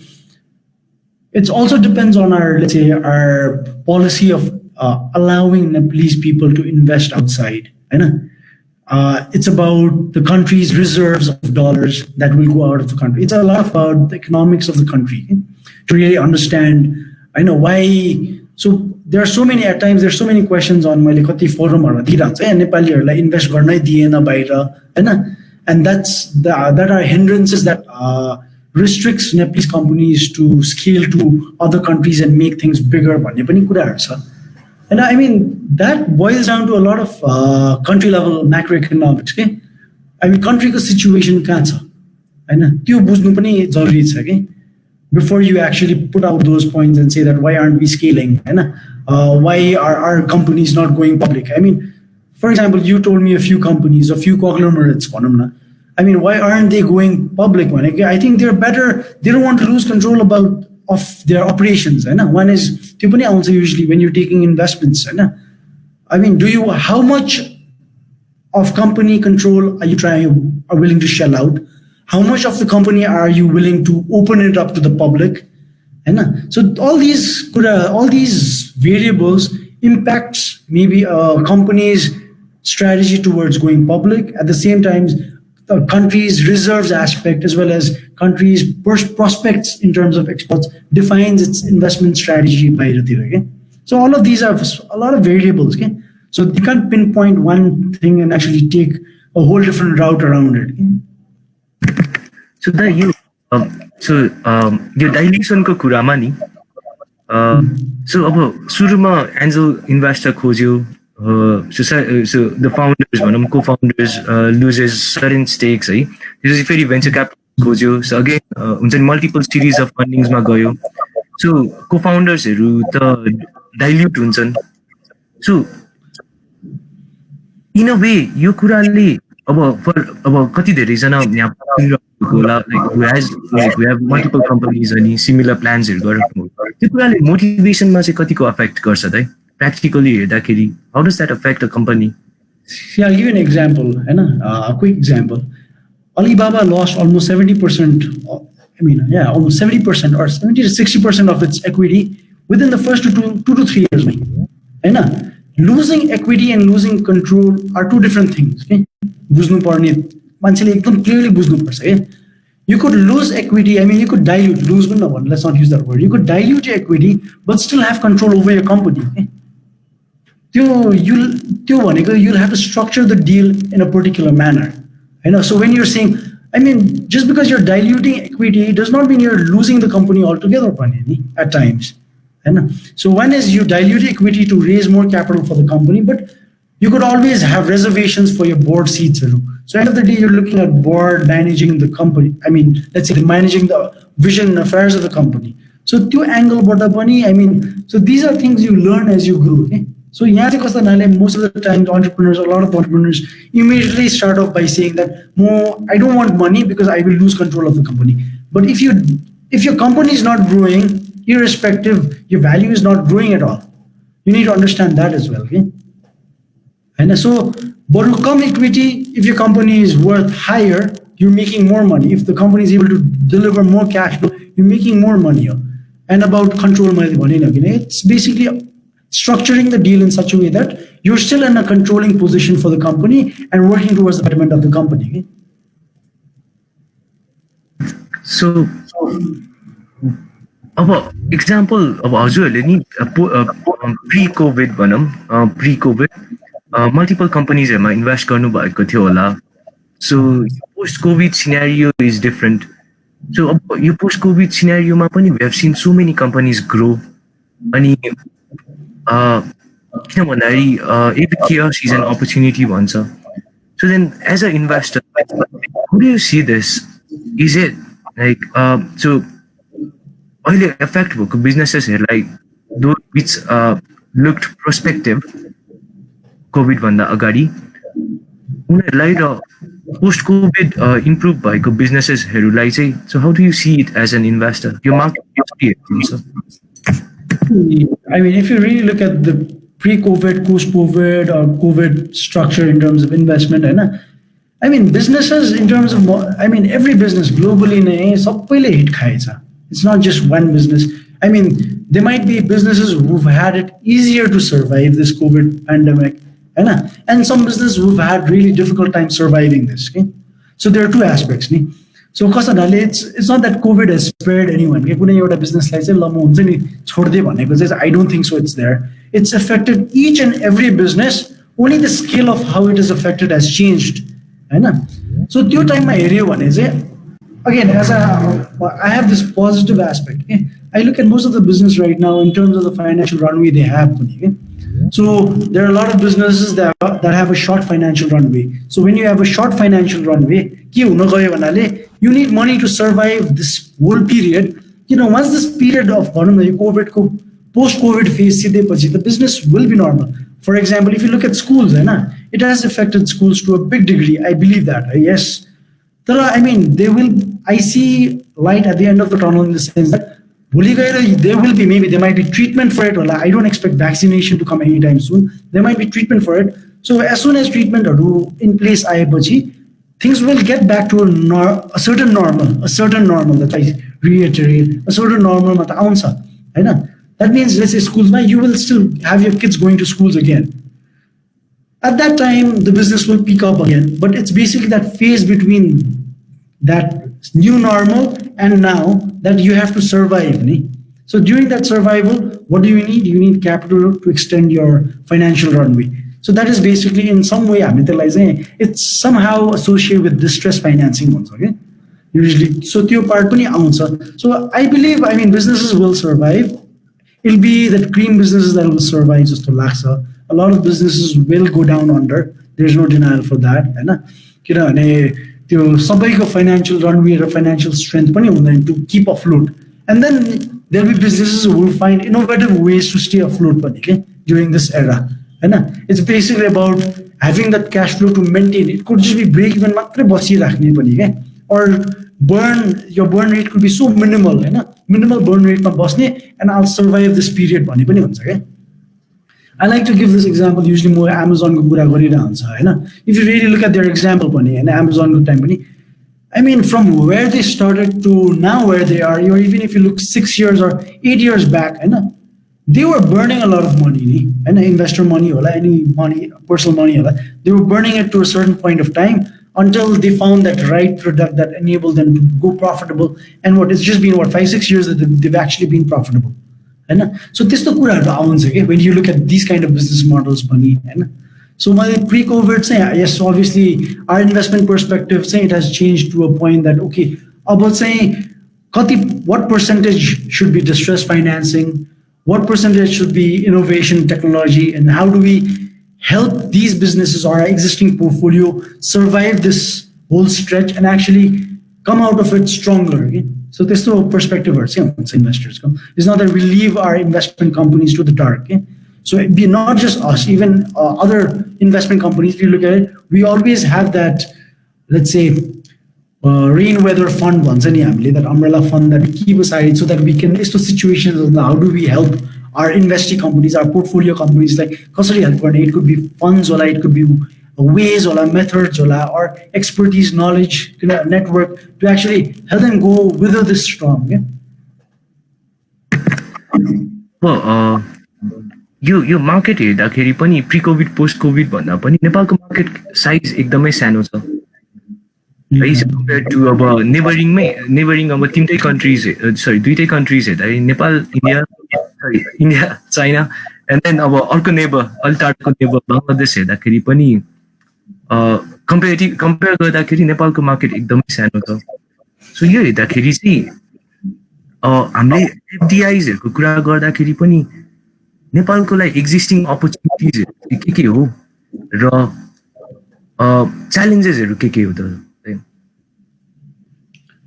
it also depends on our, let's say, our policy of allowing Nepalese people to invest outside. It's about the country's reserves of dollars that will go out of the country. It's a lot about the economics of the country to really understand. I know why. So there are so many, at times there's so many questions on my forum or Nepali invest garnai diena baira, and that are hindrances that restricts Nepalese companies to scale to other countries and make things bigger. And I mean, that boils down to a lot of country level macroeconomics. Okay? I mean, country ko situation kaha cha, त्यो बुझ्नु पनि जरुरी छ के, before you actually put out those points and say that why aren't we scaling, why are our companies not going public. I mean, for example, you told me a few companies, a few conglomerates, I mean, why aren't they going public? I think they're better. They don't want to lose control of their operations. One is also usually when you're taking investments. I mean, how much of company control are willing to shell out? How much of the company are you willing to open it up to the public? So all these variables impacts maybe a company's strategy towards going public. At the same time, the country's reserves aspect as well as country's prospects in terms of exports defines its investment strategy. Okay? So all of these are a lot of variables. Okay? So you can't pinpoint one thing and actually take a whole different route around it. Okay? So that your dilution ko kurama ni. So अब सुरुमा angel investor खोज्यो. So the founders, co-founders loses certain stakes. This is very venture capital खोज्यो. So again, multiple series of fundings मा गयो. So co-founders हरू त dilute हुन्छन्. So in a way, यो कुराले अब कति धेरै जना यहाँ होला, like we have multiple companies अनि similar plans हरू गरेको. त्यो कुराले मोटिभेसनमा चाहिँ कतिको अफेक्ट गर्छ दाइ? Practically हेर्दाखेरि, how does that affect a company? See, I'll give you an example, a quick example. Alibaba lost almost 70%, almost 70% or 70 to 60% of its equity within the first 2 to 3 years. losing equity and losing control are two different things. Okay? बुझ्नु पर्ने मान्छेले एकदम clearly बुझ्नुपर्छ है. You could lose equity. I mean, you could dilute, lose, but no one. Let's not use that word. You could dilute your equity, but still have control over your company. Okay? You'll have to structure the deal in a particular manner. I know. So when you're saying, I mean, just because you're diluting equity does not mean you're losing the company altogether, at times. I know. So one is you dilute equity to raise more capital for the company, but you could always have reservations for your board seats. So end of the day, you're looking at board managing the company. I mean, let's say managing the vision and affairs of the company. So two angle I mean, so these are things you learn as you grow. Okay? So most of the time, entrepreneurs, a lot of entrepreneurs immediately start off by saying that, I don't want money because I will lose control of the company. But if your company is not growing, irrespective, your value is not growing at all. You need to understand that as well. Okay? And so, but come equity, if your company is worth higher, you're making more money. If the company is able to deliver more cash flow, you're making more money. And about control, it's basically structuring the deal in such a way that you're still in a controlling position for the company and working towards the betterment of the company. So, example of pre-COVID pre-COVID multiple companies invest गर्नु भएको थियो होला. So post-COVID scenario is different. So yo post-COVID scenario मा पनि we have seen so many companies grow. अनि किन भन्दाखेरि every chaos is an opportunity भन्छ. So then as an investor, how do you see this? Is it like so अहिले affect भएको businesses those which looked prospective COVID भन्दा अगाडि उनीहरूलाई र post COVID improve भएको businesses-हरूलाई चाहिँ, so how do you see it as an investor? Your market experience. I mean, if you really look at the pre-COVID, post-COVID, or COVID structure in terms of investment, I mean, businesses in terms of, I mean, every business globally, सबैले hit खाएछ. It's not just one business. I mean, there might be businesses who've had it easier to survive this COVID pandemic, and some businesses who've had really difficult time surviving this. Okay? So there are two aspects. So it's not that COVID has spared anyone. Business I don't think so. It's there. It's affected each and every business. Only the scale of how it is affected has changed. So the time my area one is again, I have this positive aspect. Okay? I look at most of the business right now in terms of the financial runway they have. Okay? So there are a lot of businesses that have a short financial runway. So when you have a short financial runway, you need money to survive this whole period. Once this period of COVID, post-COVID phase, the business will be normal. For example, if you look at schools, it has affected schools to a big degree. I believe that. Yes. I mean, I see light at the end of the tunnel in the sense that there might be treatment for it. I don't expect vaccination to come anytime soon. There might be treatment for it. So as soon as treatment are in place, things will get back to a certain normal that I reiterate, a certain normal. That means, let's say schools, you will still have your kids going to schools again. At that time, the business will pick up again. But it's basically that phase between that new normal and now that you have to survive. So during that survival, what do you need? You need capital to extend your financial runway. So that is basically in some way, it's somehow associated with distress financing also, okay? Usually, so I believe, businesses will survive. It'll be that cream businesses that will survive just to laksa. A lot of businesses will go down under. There's no denial for that. Financial runway or financial strength to keep afloat. And then there'll be businesses who will find innovative ways to stay afloat during this era. It's basically about having that cash flow to maintain. It could just be break even, or your burn rate could be so minimal, minimal burn rate, and I'll survive this period. I like to give this example usually more Amazon. If you really look at their example, and Amazon time, from where they started to now where they are, or even if you look 6 years or 8 years back, they were burning a lot of money, and investor money, any money, personal money, they were burning it to a certain point of time until they found that right product that enabled them to go profitable. And what it's just been what 5 6 years that they've actually been profitable. And so this the कुराहरु आउँछ के when you look at these kind of business models पनि हैन. So मैले pre-COVID चाहिँ yes obviously our investment perspective चाहिँ it has changed to a point that okay अब चाहिँ what percentage should be distress financing, what percentage should be innovation technology, and how do we help these businesses or our existing portfolio survive this whole stretch and actually come out of it stronger. Okay? So this is perspective once investors come. It's not that we leave our investment companies to the dark. Okay? So it be not just us, even other investment companies, if you look at it, we always have that, let's say, rain weather fund ones, and that umbrella fund that we keep aside so that we can, those situations, how do we help our investee companies, our portfolio companies, like it could be funds, or it could be ways, or methods, or expertise, knowledge, network to actually help them go wither this storm. Yeah? Well, yo market हेर्दाखेरि पनि pre covid post covid भन्दा पनि नेपालको market size एकदमै सानो छ है compare to अब नेबरिङ अब दुईटै कन्ट्रिज हेर्दाखेरि Nepal India China and then अब अर्को नेबर अलि टाढोको नेबर बङ्गलादेश हेर्दाखेरि पनि कम्पेयर गर्दाखेरि नेपालको मार्केट एकदमै सानो छ. सो यो हेर्दाखेरि चाहिँ हामीले एफडिआइजहरूको कुरा गर्दाखेरि पनि नेपालको लागि एक्जिस्टिङ अपर्च्युनिटिजहरू के हो र च्यालेन्जेसहरू के हो त?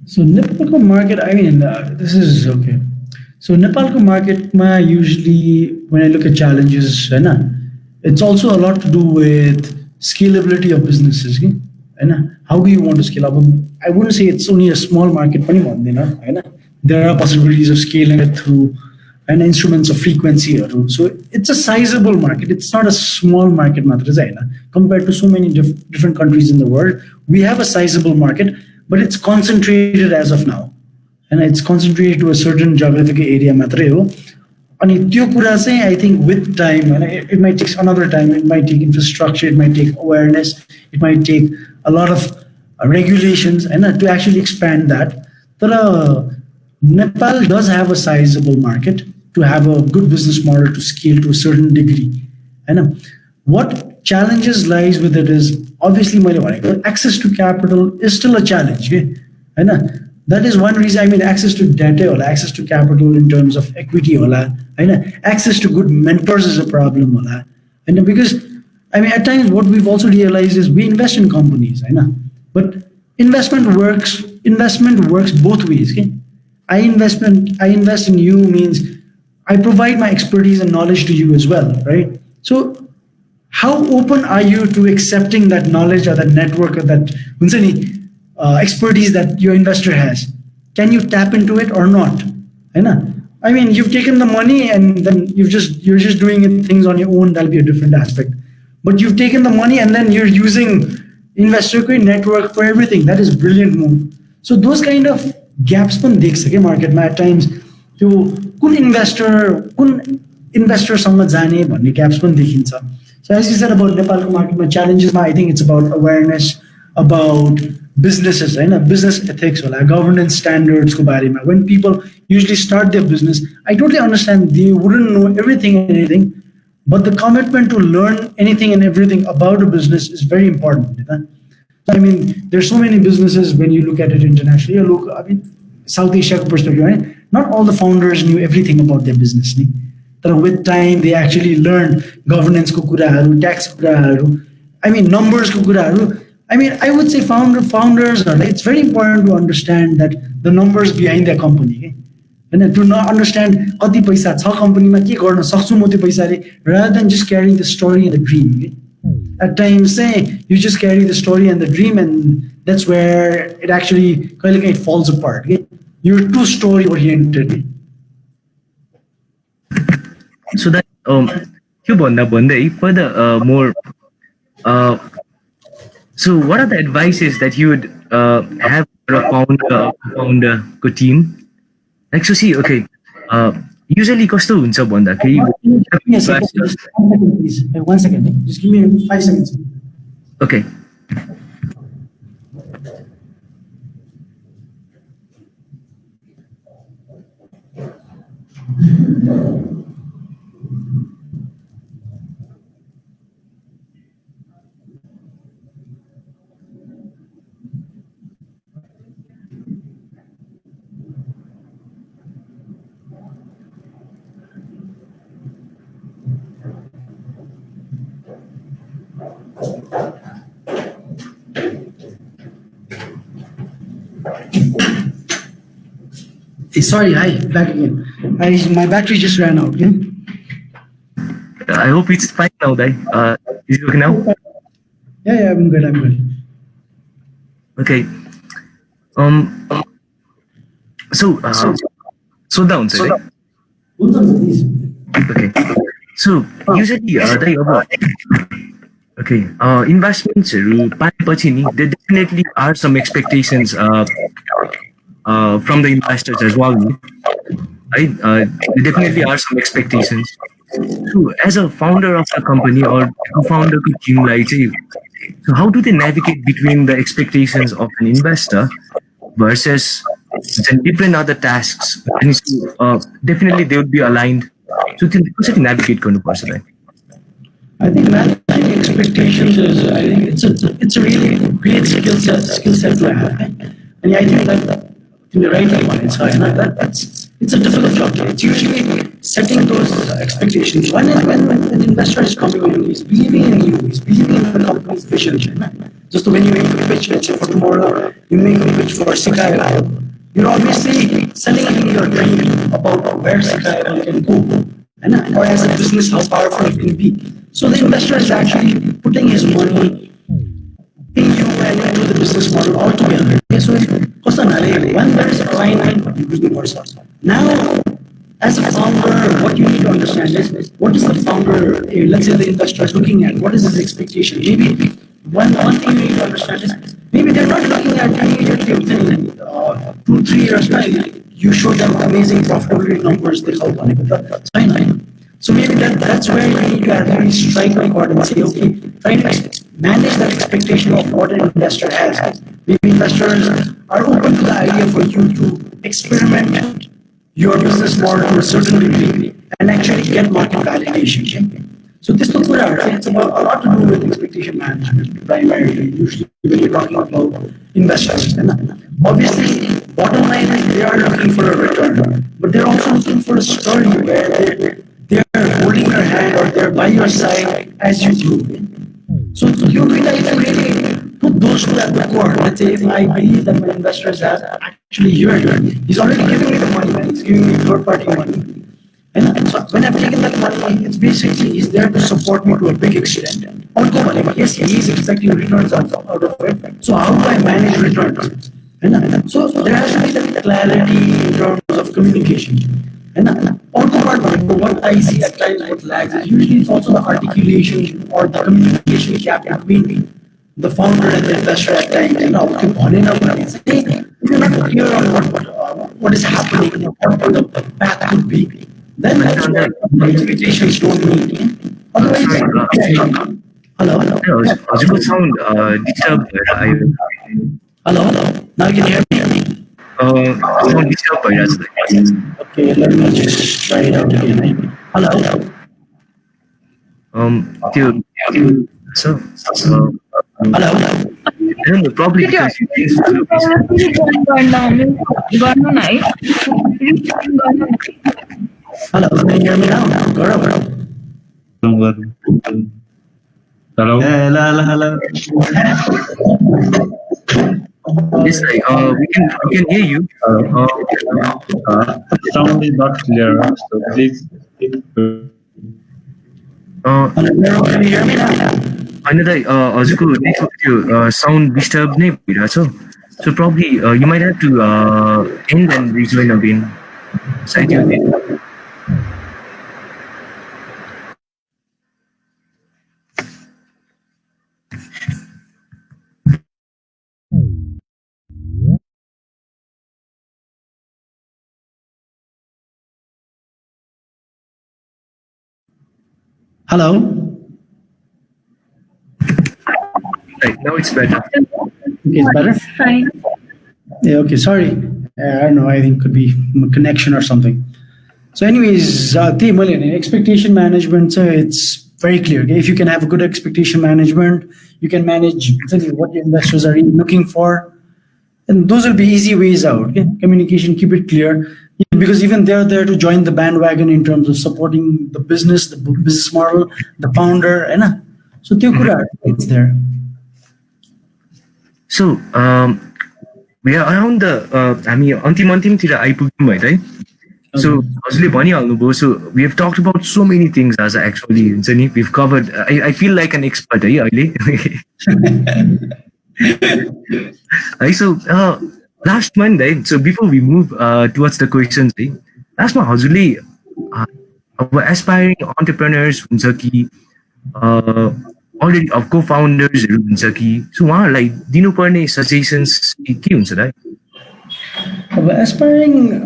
So Nepalco market, I mean, this is okay. So Nepalco market, usually when I look at challenges, it's also a lot to do with scalability of businesses. How do you want to scale up? I wouldn't say it's only a small market. There are possibilities of scaling it through instruments of frequency. So it's a sizable market. It's not a small market compared to so many different countries in the world. We have a sizable market, but it's concentrated as of now. And it's concentrated to a certain geographic area. And I think with time, and it might take another time, it might take infrastructure, it might take awareness, it might take a lot of regulations and to actually expand that. But Nepal does have a sizable market to have a good business model to scale to a certain degree. And what challenges lies with it is obviously access to capital is still a challenge. And that is one reason. I mean, access to data or access to capital in terms of equity or access to good mentors is a problem. And because I mean, at times what we've also realized is we invest in companies, but investment works both ways. Okay? I invest in you means I provide my expertise and knowledge to you as well, right? So how open are you to accepting that knowledge or that network or that expertise that your investor has? Can you tap into it or not? I mean, you've taken the money and then you're just doing things on your own. That'll be a different aspect. But you've taken the money and then you're using investor network for everything. That is brilliant move. So those kind of gaps पण देख सके market at times. त्यो कुन investor सँग जाने भन्ने gaps पनि देखिन्छ. So as you said about Nepalको market challenges, I think it's about awareness, about businesses, business ethics, governance standards को बारेमा. When people usually start their business, I totally understand they wouldn't know everything and anything, but the commitment to learn anything and everything about a business is very important. I mean, there's so many businesses when you look at it internationally. Look, I mean, South Asia perspective, right? Not all the founders knew everything about their business. But with time, they actually learned governance ko kuraharu, tax kuraharu. I mean, numbers ko kuraharu. I mean, I would say founders are. It's very important to understand that the numbers behind their company. And to not understand कति पैसा छ कम्पनीमा के गर्न सक्छु म त्यो पैसाले, rather than just carrying the story and the dream. At times, you just carry the story and the dream, and that's where it actually it falls apart. You're too story oriented. So that further more. So what are the advices that you would have for a founder team? Like, so see, okay, Usually कस्तो हुन्छ भन्दाखेरि Give me a second. Just 1 second, please. 1 second. Just give me 5 seconds. okay. Sorry, hi, back again. My battery just ran out. Yeah? I hope it's fine now, Dai. Is it okay now? Yeah, I'm good. I'm good. Okay. Um. So सोध्दा हुन्छ है. Please. Okay. So usually Dai okay. Investmentsहरू पाएपछि नि there definitely are some expectations from the investors as well. Right? There definitely are some expectations. So as a founder of the company or co-founder को टिमलाई चाहिँ so how do they navigate between the expectations of an investor versus the different other tasks? And so, definitely they would be aligned. So त्यसले कसरी navigate गर्नुपर्छ दाइ? I think managing expectations is, I think it's a really great skill set to have. And I think that in the right one, it's a difficult job. It's usually setting those expectations. One is when an investor is coming in, he's believing in you, he's believing in the company's vision. Just when you make a pitch, let's say for tomorrow, you make a pitch for Sikable, you're obviously selling him your dream about where Sikable can go. Or as a business, how powerful it can be. So the investor is actually putting his money in you and into the business model altogether. Okay, so when there is alignment, you do the work. Now, as a founder, what you need to understand is what is the founder, let's say the investor is looking at, what is his expectation? Maybe one thing you need to understand is maybe they're not looking at immediately within 2-3 years time. You show them amazing profitability numbers, they help on it. That's fine. So maybe that's where you need to actually strike a chord and say, okay, try to manage that expectation of what an investor has. Maybe investors are open to the idea for you to experiment your business model to a certain degree and actually get market validation. So this is where it's about a lot to do with expectation management, primarily, usually when you're talking about investors. And obviously, bottom line is they are looking for a return, but they're also looking for a story where they're holding your hand or they're by your side as you do. So you really put those two at the core. Let's say if I believe that my investor is actually here, he's already giving me the money, he's giving me third party money. And so when I've taken that money, it's basically he's there to support me to a big extent. Although, yes, he is expecting returns out of it. So how do I manage returns? And so there has to be that clarity in terms of communication. And also what I see at times what lags is usually it's also the articulation or the communication gap between the founder and the investor at times. Hey, if you're not clear on what is happening, what the path could be, then that's where expectations don't meet. Otherwise, hello. हजुरको sound disturb भएर आयो. Hello. Now you can hear me. Sound disturb भइरहेको छ. Okay, let me just try it out again. Hello. त्यो so Hello. I don't know, probably because you changed the location. गर्नु न है गर्नु Hello. Can you hear me now? Gaurav. Hello. Hello. Yes, we can hear you. Sound is not clear, so please. Hello. Can you hear me now? होइन दाइ हजुरको network त्यो sound disturb नै भइरहेछ. So probably you might have to end and rejoin again. सायद यो Hello. Right, now it's better. Okay, it's better. It's fine. Yeah. Okay. Sorry. I don't know. I think could be connection or something. So, anyways, expectation management. So it's very clear. Okay? If you can have a good expectation management, you can manage what your investors are really looking for, and those will be easy ways out. Okay? Communication, keep it clear, because even they're there to join the bandwagon in terms of supporting the business, the business model, the founder, and so त्यो कुराहरु it's there. So, we are around the हामी अन्तिमतिर आइपुग्यौँ है त So, हजुरले भनिहाल्नुभयो, so we have talked about so many things as actually हुन्छ नि we've covered. I feel like an expert है अहिले है. So last month है, so before we move towards the questions है, लास्टमा हजुरले अब aspiring entrepreneurs हुन्छ कि already of co-foundersहरू हुन्छ कि, so उहाँहरूलाई दिनुपर्ने suggestions के हुन्छ त? Aspiring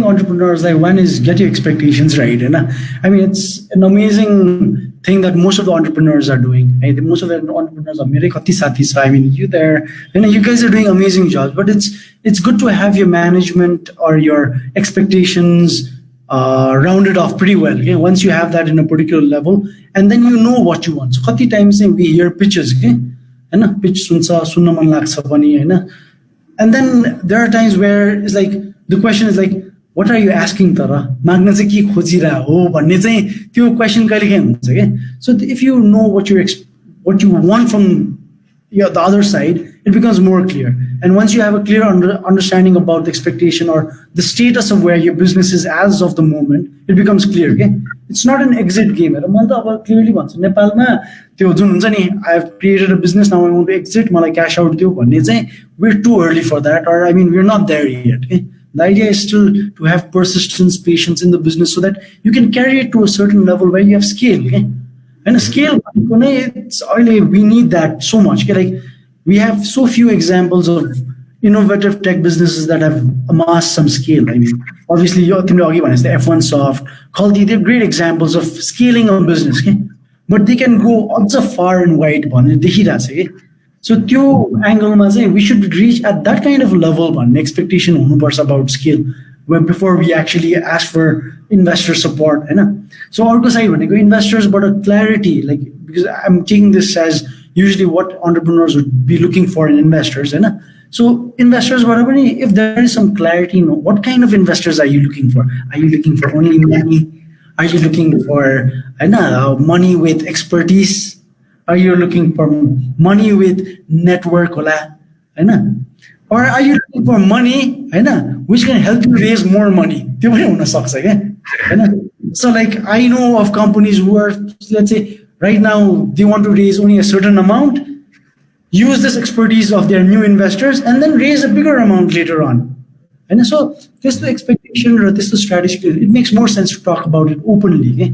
entrepreneurs, like one is get your expectations right. And I mean, it's an amazing thing that most of the entrepreneurs are doing. Right? Most of the entrepreneurs are mere khati sathi. So I mean, you there, you guys are doing amazing jobs. But it's good to have your management or your expectations rounded off pretty well. Okay? Once you have that in a particular level, and then you know what you want. So khati times we hear pitches, okay? And pitch sunna man lagcha pani, and then there are times where it's like the question is like, what are you asking tara? Magna चाहिँ के खोजिरा हो भन्ने चाहिँ त्यो question कहिलेकाहीँ हुन्छ के. So if you know what you want from the other side, it becomes more clear. And once you have a clear understanding about the expectation or the status of where your business is as of the moment, it becomes clear. Okay? It's not an exit game. मैले त अब clearly भन्छु नेपालमा त्यो जुन हुन्छ नि, I have created a business, now I want to exit, मलाई cash out दियो भन्ने चाहिँ we're too early for that, or I mean we're not there yet. Okay? The idea is still to have persistence, patience in the business so that you can carry it to a certain level where you have scale. Okay? And a scale, we need that so much. Okay? Like we have so few examples of innovative tech businesses that have amassed some scale. I mean, obviously, the F1 Soft, Kaldi, they're great examples of scaling a business. Okay? But they can go also far and wide. Okay? So, त्यो angle we should reach at that kind of level, expectation about scale, before we actually ask for investor support. So, अर्को side investors, but a clarity, like because I'm taking this as usually what entrepreneurs would be looking for in investors. So investors, if there is some clarity, what kind of investors are you looking for? Are you looking for only money? Are you looking for money with expertise? Are you looking for money with network? Or are you looking for money which can help you raise more money? So like I know of companies who are, let's say, right now they want to raise only a certain amount, use this expertise of their new investors, and then raise a bigger amount later on. And so this is the expectation or this is the strategy. It makes more sense to talk about it openly. Okay?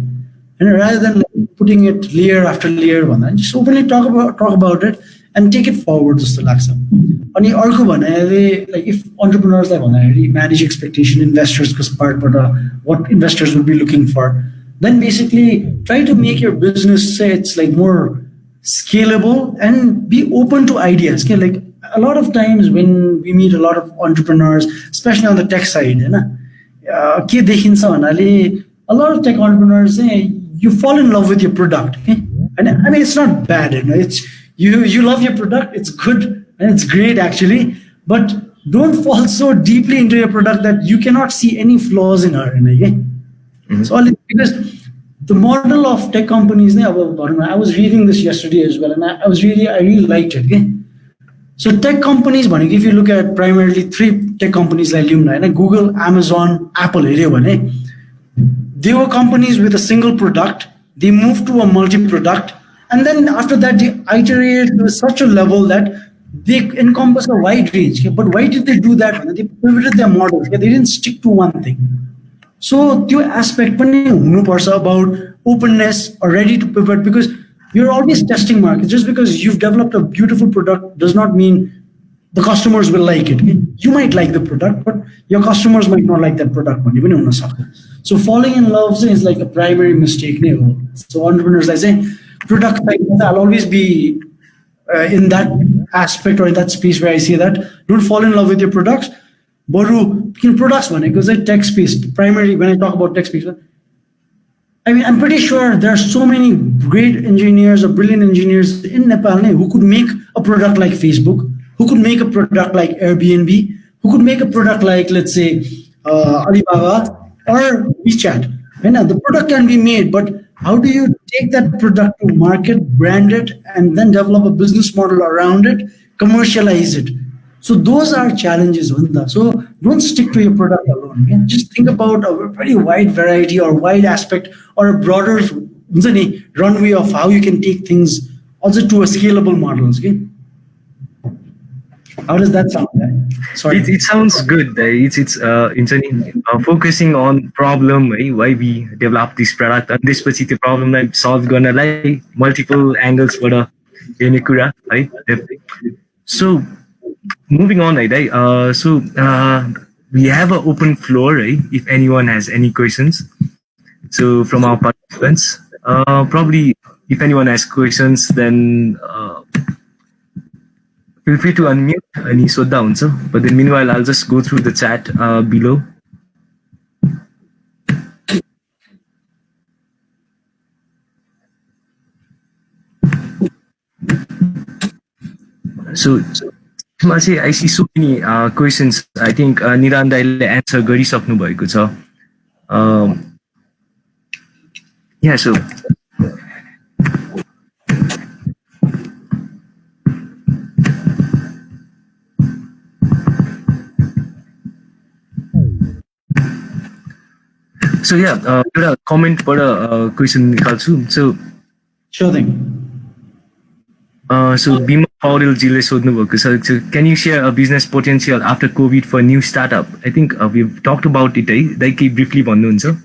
And rather than putting it layer after layer, just openly talk about it and take it forward. Like if entrepreneurs manage expectation, investors part, but what investors would be looking for, then basically try to make your business say it's like more scalable and be open to ideas. Okay? Like a lot of times when we meet a lot of entrepreneurs, especially on the tech side, a lot of tech entrepreneurs say you fall in love with your product. Okay? And I mean it's not bad, it's you love your product, it's good and it's great actually, but don't fall so deeply into your product that you cannot see any flaws in her. So because the model of tech companies, I was reading this yesterday as well, and I really liked it. Okay? So tech companies, if you look at primarily three tech companies like Google, Amazon, Apple, they were companies with a single product. They moved to a multi-product, and then after that they iterated to such a level that they encompass a wide range. Okay? But why did they do that? They pivoted their model. Okay? They didn't stick to one thing. So the aspect about openness or ready to pivot, because you're always testing markets. Just because you've developed a beautiful product does not mean the customers will like it. You might like the product, but your customers might not like that product. So falling in love is like a primary mistake. So entrepreneurs, I say, product side, I'll always be in that aspect or in that space where I say that don't fall in love with your products. Boru, products one because I tech space primary when I talk about tech space. I mean, I'm pretty sure there are so many great engineers or brilliant engineers in Nepal who could make a product like Facebook, who could make a product like Airbnb, who could make a product like, let's say, Alibaba or WeChat. And the product can be made, but how do you take that product to market, brand it, and then develop a business model around it, commercialize it? So those are challenges, Vanda. So don't stick to your product alone. Okay? Just think about a very wide variety or wide aspect or a broader runway of how you can take things also to a scalable models. Okay? How does that sound? Sorry. It sounds good. Focusing on problem, why we develop this product, and this particular problem I solve gonna like multiple angles for the कुरा, right? So moving on, right? We have an open floor, right? If anyone has any questions, so from our participants, probably if anyone has questions, then feel free to unmute and so down. So, but then meanwhile, I'll just go through the chat below. So I see so many questions. I think Nidhaan दाइले answer गरिसक्नु भएको छ. Yeah, so yeah, एउटा कमेन्टबाट question निकाल्छु. Sure thing. So Bima Paudilजीले सोध्नु भएको छ. So can you share a business potential after COVID for new startup? I think we've talked about it. Like briefly भन्नुहुन्छ.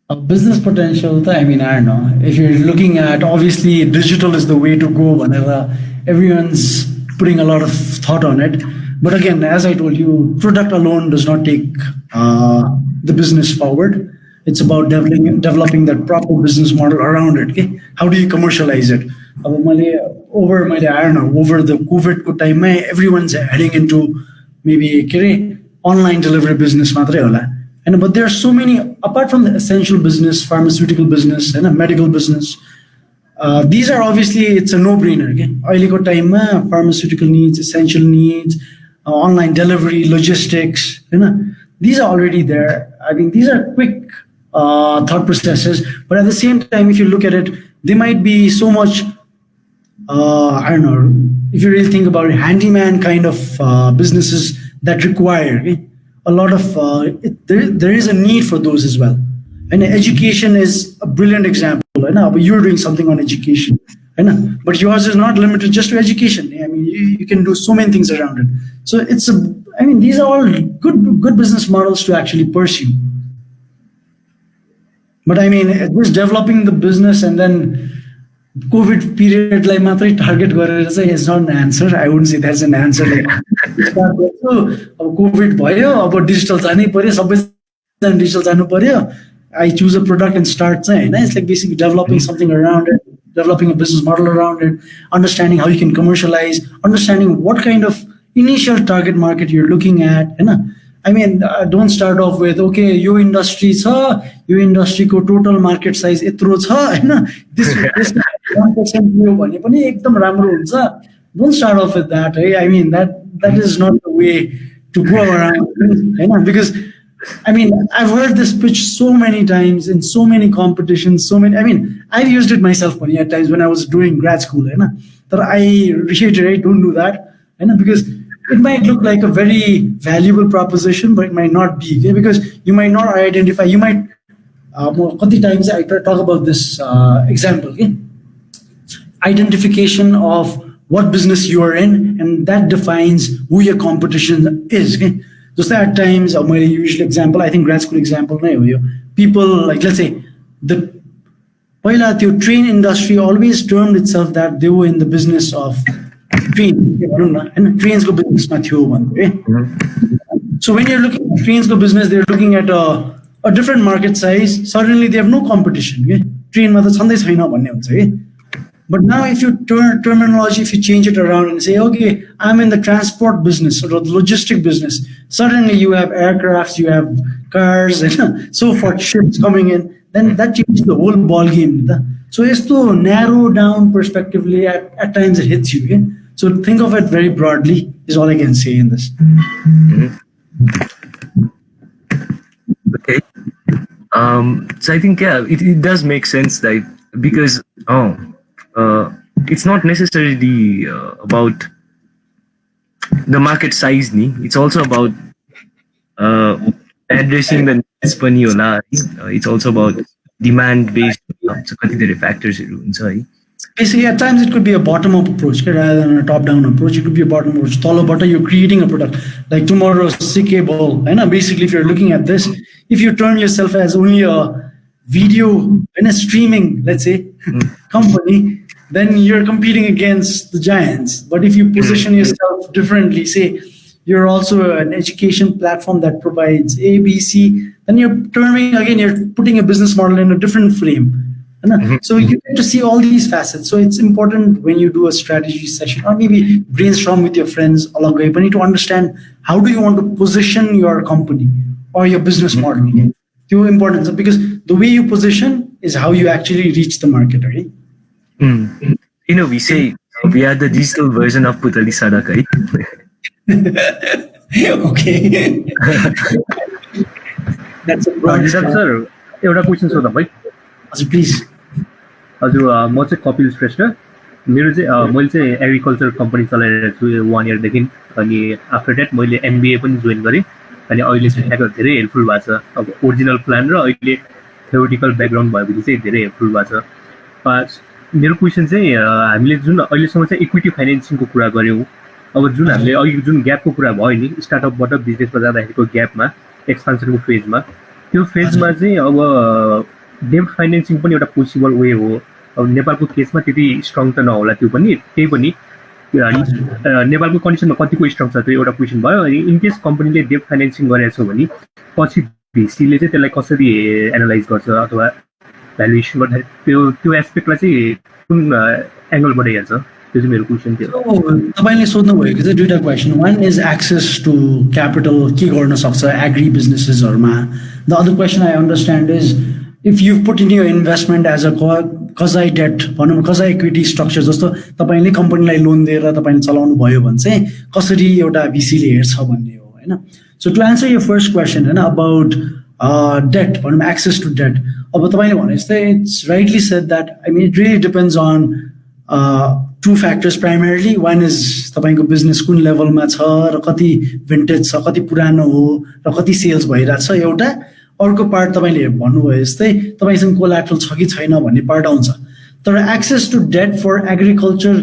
A business potential, I mean, I don't know. If you're looking at, obviously, digital is the way to go. Whenever everyone's putting a lot of thought on it. But again, as I told you, product alone does not take the business forward. It's about developing that proper business model around it. Okay? How do you commercialize it? Over the COVID time, everyone's heading into maybe online delivery business. But there are so many, apart from the essential business, pharmaceutical business, and medical business, these are obviously, it's a no-brainer. Okay? Time, pharmaceutical needs, essential needs, online delivery, logistics, these are already there. I think these are quick thought processes, but at the same time, if you look at it, they might be so much, I don't know, if you really think about it, handyman kind of businesses that require a lot of, there is a need for those as well. And education is a brilliant example. But you're doing something on education. But yours is not limited just to education. I mean, you can do so many things around it. So these are all good business models to actually pursue. But I mean, just developing the business and then COVID period like target is not an answer. I wouldn't say that's an answer. Like COVID about digital digital I choose a product and start. It's like basically developing something around it, developing a business model around it, understanding how you can commercialize, understanding what kind of initial target market you're looking at. I mean, don't start off with, okay, your industry ko total market size itro cha, this 1% don't start off with that. I mean, that is not the way to go around. Because I mean, I've heard this pitch so many times in so many competitions, I've used it myself at times when I was doing grad school. That I reiterate, don't do that. Because it might look like a very valuable proposition, but it might not be. Because you might not identify, you might, times I talk about this example. Identification of what business you are in, and that defines who your competition is. Just at times, my usual example, I think grad school example, people like, let's say, the train industry always termed itself that they were in the business of train. And trains go business. So when you're looking at trains go business, they're looking at a different market size, suddenly they have no competition. Okay? Train ma ta chandai chaina bhanne huncha ke. But now if you turn terminology, if you change it around and say, okay, I'm in the transport business or the logistic business, suddenly you have aircrafts, you have cars and so forth, ships coming in, then that changes the whole ball game. So it's to narrow down perspectively at times it hits you. Okay? So think of it very broadly is all I can say in this. Okay. So I think it does make sense that because it's not necessarily about the market size ni. It's also about addressing the needs pani hola. It's also about demand based. So कति धेरै फ्याक्टर्सहरू हुन्छ है. Basically, at times it could be a bottom-up approach rather than a top-down approach. It could be a bottom approach. Talabata, you're creating a product. Like tomorrow's Sikable. And basically, if you're looking at this, if you term yourself as only a video and a streaming, let's say, company, then you're competing against the giants. But if you position yourself differently, say you're also an education platform that provides A, B, C, then you're putting a business model in a different frame. So you get to see all these facets. So it's important when you do a strategy session or maybe brainstorm with your friends along the way, but need to understand how do you want to position your company or your business model. Too important because the way you position is how you actually reach the market. Okay? We say we are the digital version of Putali Sadak, right? Okay. That's a broad sir, एउटा question सोध्दा भाइ please. हजुर म चाहिँ कपिल श्रेष्ठ मेरो चाहिँ मैले चाहिँ एग्रिकल्चर कम्पनी चलाइरहेको छु 1 इयरदेखि अनि आफ्टर द्याट मैले एमबिए पनि जोइन गरेँ अनि अहिले चाहिँ ठ्याक्क धेरै हेल्पफुल भएको छ अब ओरिजिनल प्लान र अहिले थ्योरिटिकल ब्याकग्राउन्ड भएपछि चाहिँ धेरै हेल्पफुल भएको छ मेरो क्वेसन चाहिँ हामीले जुन अहिलेसम्म चाहिँ इक्विटी फाइनेन्सिङको कुरा गऱ्यौँ अब जुन हामीले अघि जुन ग्यापको कुरा भयो नि स्टार्टअपबाट बिजनेसमा जाँदाखेरिको ग्यापमा एक्सपान्सनको फेजमा त्यो फेजमा चाहिँ अब डेब्ट फाइनेन्सिङ पनि एउटा पोसिबल वे हो अब नेपालको केसमा त्यति स्ट्रङ त नहोला त्यो पनि त्यही पनि नेपालको कन्डिसनमा कतिको स्ट्रङ छ त्यो एउटा क्वेसन भयो अनि इनकेस कम्पनीले डेब्ट फाइनेन्सिङ गरेको छ भने पछि भिसीले चाहिँ त्यसलाई कसरी एनालाइज गर्छ अथवा भ्यालुएसन गर्दाखेरि त्यो एस्पेक्टलाई चाहिँ कुन एङ्गलबाट हेर्छ त्यो चाहिँ मेरो क्वेसन थियो तपाईँले सोध्नु भएको चाहिँ दुईटा question one is access to capital के गर्न सक्छ एग्री बिजनेसेसहरूमा the other question I understand is if you've put in your investment as a quasi debt भनौँ quasi equity structure जस्तो तपाईँले कम्पनीलाई लोन दिएर तपाईँले चलाउनु भयो भने चाहिँ कसरी एउटा VCले हेर्छ भन्ने हो हैन so to answer your first question हैन about debt भनौँ access to debt अब तपाईँले भने जस्तै it's rightly said that I mean it really depends on two factors primarily one is तपाईँको बिजनेस कुन लेभलमा छ र कति भिन्टेज छ कति पुरानो हो र कति सेल्स भइरहेछ एउटा अर्को पार्ट तपाईँले भन्नुभयो जस्तै तपाईँसँग कोल्याटरल छ कि छैन भन्ने पार्ट आउँछ तर access to date for agriculture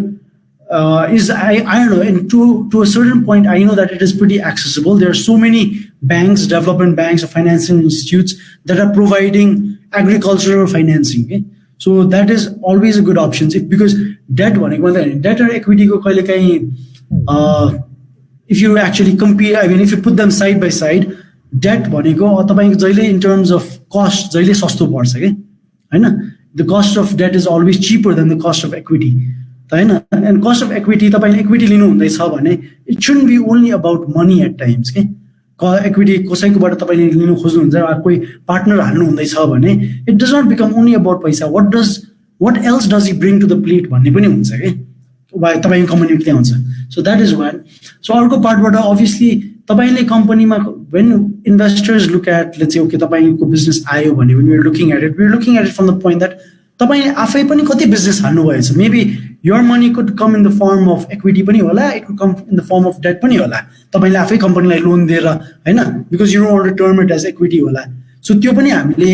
is I don't know and to a certain point I know that it is pretty accessible. There are so many banks, development banks or financing institutes that are providing agricultural financing. Okay? So that is always a good option because debt debt or equity ko kaile kahi if you actually compare I mean if you put them side by side debt भनेको तपाईको जहिले in terms of cost जहिले सस्तो पर्छ के हैन the cost of debt is always cheaper than the cost of equity Hahn and cost of equity तपाईले equity लिनु हुँदैछ भने it shouldn't be only about money at times के equity कसैकोबाट तपाईले लिनु खोज्नुहुन्छ कोही पार्टनर हाल्नु हुँदैछ भने it does not become only about पैसा what else does he bring to the plate भन्ने पनि हुन्छ के तपाईको कम्पनी के हुन्छ so that is one so अर्को पार्टबाट obviously तपाईले कम्पनीमा when investors look at let's say okay तपाईको बिजनेस आयो भने when we're looking at it from the point that तपाईले आफै पनि कति बिजनेस हाल्नु भएछ maybe your money could come in the form of equity पनि होला it could come in the form of debt पनि होला तपाईले आफै कम्पनीलाई लोन दिएर हैन because you don't want to term it as equity होला so त्यो पनि हामीले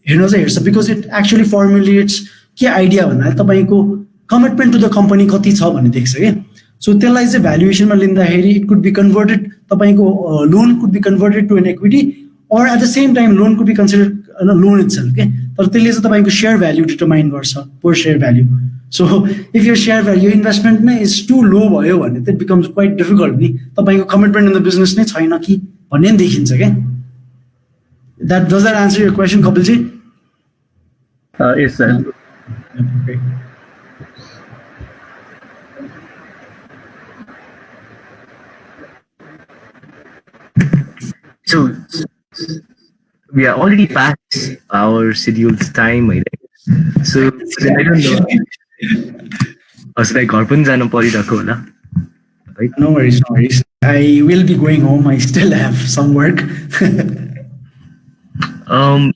हेर्न चाहिँ हेर्छ because it actually formulates के आइडिया भन्नाले तपाईको कमिटमेन्ट टु द कम्पनी कति छ भन्ने देख्छ के so त्यसलाई चाहिँ भ्यालुएसनमा लिँदाखेरि it could be converted तपाईको loan could be converted to an equity or at the same time loan could be considered a loan itself के तर त्यसले चाहिँ तपाईको share value determine गर्छ per share value so if your share value investment नै is too low भयो भने it becomes quite difficult नि तपाईको commitment in the business नै छैन कि भन्ने देखिन्छ के Does that answer your question, Kapilji? Yes, sir. Okay. So we are already past our scheduled time, I think. So then I don't know. असलाई घर पनि जानु परिरहेको होला है. No worries, no worries. I will be going home. I still have some work.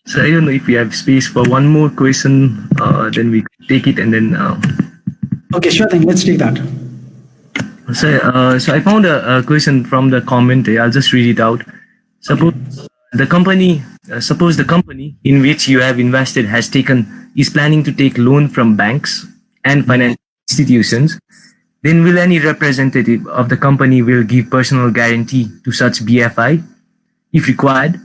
So I don't know if we have space for one more question. Then we take it and then. Okay, sure thing. Let's take that. So I found a question from the comment. I'll just read it out. Suppose the company in which you have invested is planning to take loan from banks and financial institutions. Then will any representative of the company will give personal guarantee to such BFI if required?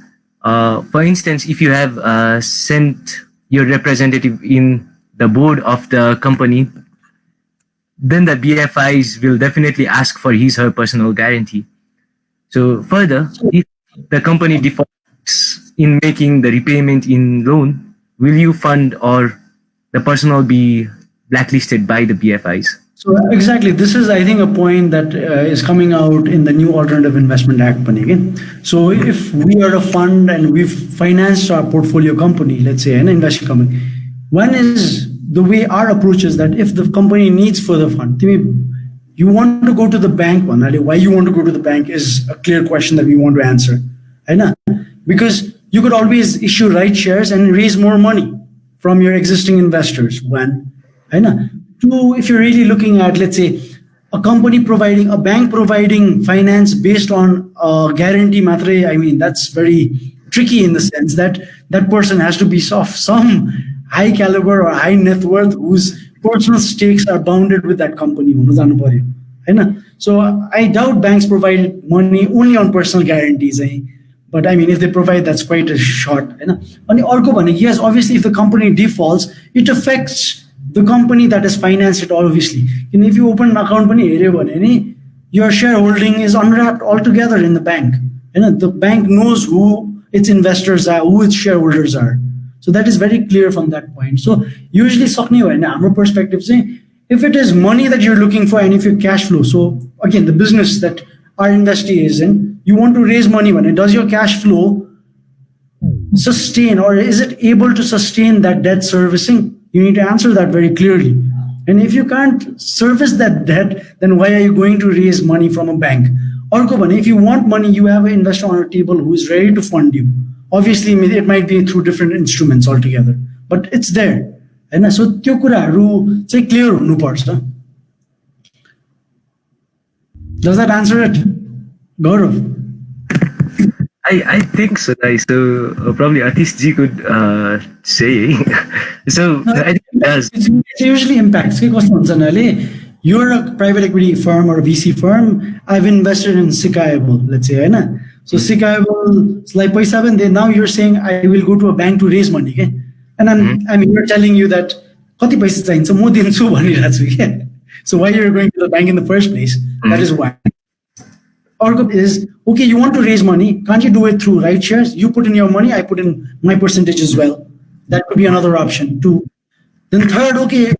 For instance, if you have sent your representative in the board of the company, then the BFIs will definitely ask for his/her personal guarantee. So further, if the company defaults in making the repayment in loan, will you fund or the person will be blacklisted by the BFIs? So exactly, this is I think a point that is coming out in the new Alternative Investment Act. Again. So if we are a fund and we've financed our portfolio company, let's say an investment company, one is the way our approach is that if the company needs further fund, you want to go to the bank. Why you want to go to the bank is a clear question that we want to answer. Because you could always issue right shares and raise more money from your existing investors. One, two, if you're really looking at, let's say, a bank providing finance based on a guarantee matre, that's very tricky in the sense that that person has to be of some high caliber or high net worth whose personal stakes are bounded with that company. So I doubt banks provide money only on personal guarantees. But if they provide, that's quite a short. Yes, obviously, if the company defaults, it affects the company that has financed it, obviously. And if you open an account, your shareholding is unwrapped altogether in the bank. The bank knows who its investors are, who its shareholders are. So that is very clear from that point. So usually, our perspective, if it is money that you're looking for and if you cash flow, so again, the business that our investee is in, you want to raise money when does your cash flow sustain or is it able to sustain that debt servicing? You need to answer that very clearly. And if you can't service that debt, then why are you going to raise money from a bank? Or if you want money, you have an investor on a table who is ready to fund you. Obviously, it might be through different instruments altogether, but it's there. And so त्यो कुराहरु चाहिँ clear हुनुपर्छ. Does that answer it, Gaurav? I think so. So probably Atish ji could say. So I think it does. It usually impacts. You're a private equity firm or a VC firm. I've invested in Sikable, let's say. So Sikable, it's like now you're saying I will go to a bank to raise money. Okay? And you're telling you that so why you're going to the bank in the first place? That is why. Or is, okay, you want to raise money. Can't you do it through right shares? You put in your money, I put in my percentage as well. That could be another option too. Then third, okay,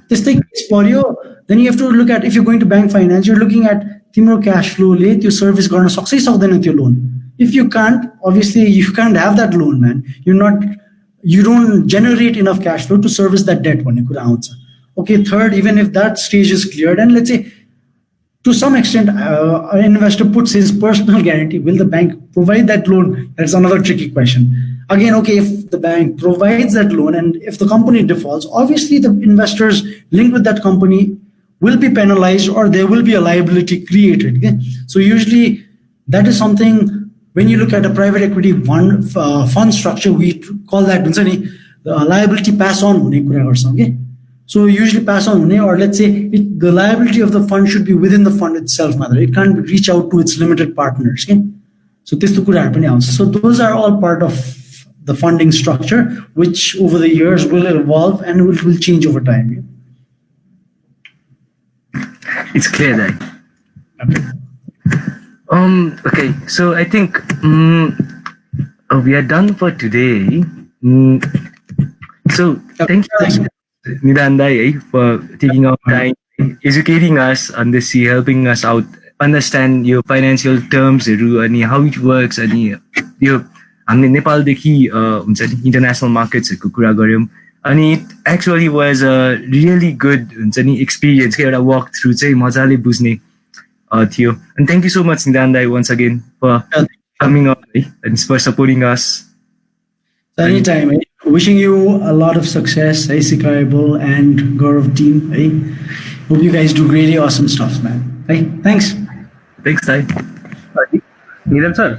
this thing is for you. Then you have to look at, if you're going to bank finance, you're looking at timro cash flow, late your service garna success of your loan. If you can't, obviously you can't have that loan, man. You don't generate enough cash flow to service that debt. Okay, third, even if that stage is cleared, and let's say to some extent, an investor puts his personal guarantee. Will the bank provide that loan? That's another tricky question. Again, okay, if the bank provides that loan and if the company defaults, obviously the investors linked with that company will be penalized or there will be a liability created. Okay? So usually that is something, when you look at a private equity fund structure, we call that liability pass on. Okay? So usually pass on, or let's say the liability of the fund should be within the fund itself. It can't reach out to its limited partners. Okay? So those are all part of the funding structure, which over the years will evolve and it will change over time. It's clear that. Okay, so I think we are done for today. So thank you, Nidhaan Dai, for taking our time, educating us on this, helping us out understand your financial terms and how it works and यो हामीले नेपालदेखि हुन्छ नि international मार्केट्सहरूको कुरा गऱ्यौँ अनि it actually was a really good हुन्छ नि experience क्या एउटा वक थ्रु चाहिँ मजाले बुझ्ने थियो अनि thank you so much Nidan दाई once again for coming up है and for supporting us Anytime. Wishing you a lot of success, hey, Sikable and Gaurav team. Hey, hope you guys do really awesome stuff, man. Hey, thanks. Thanks, Dai. Nidhaan sir.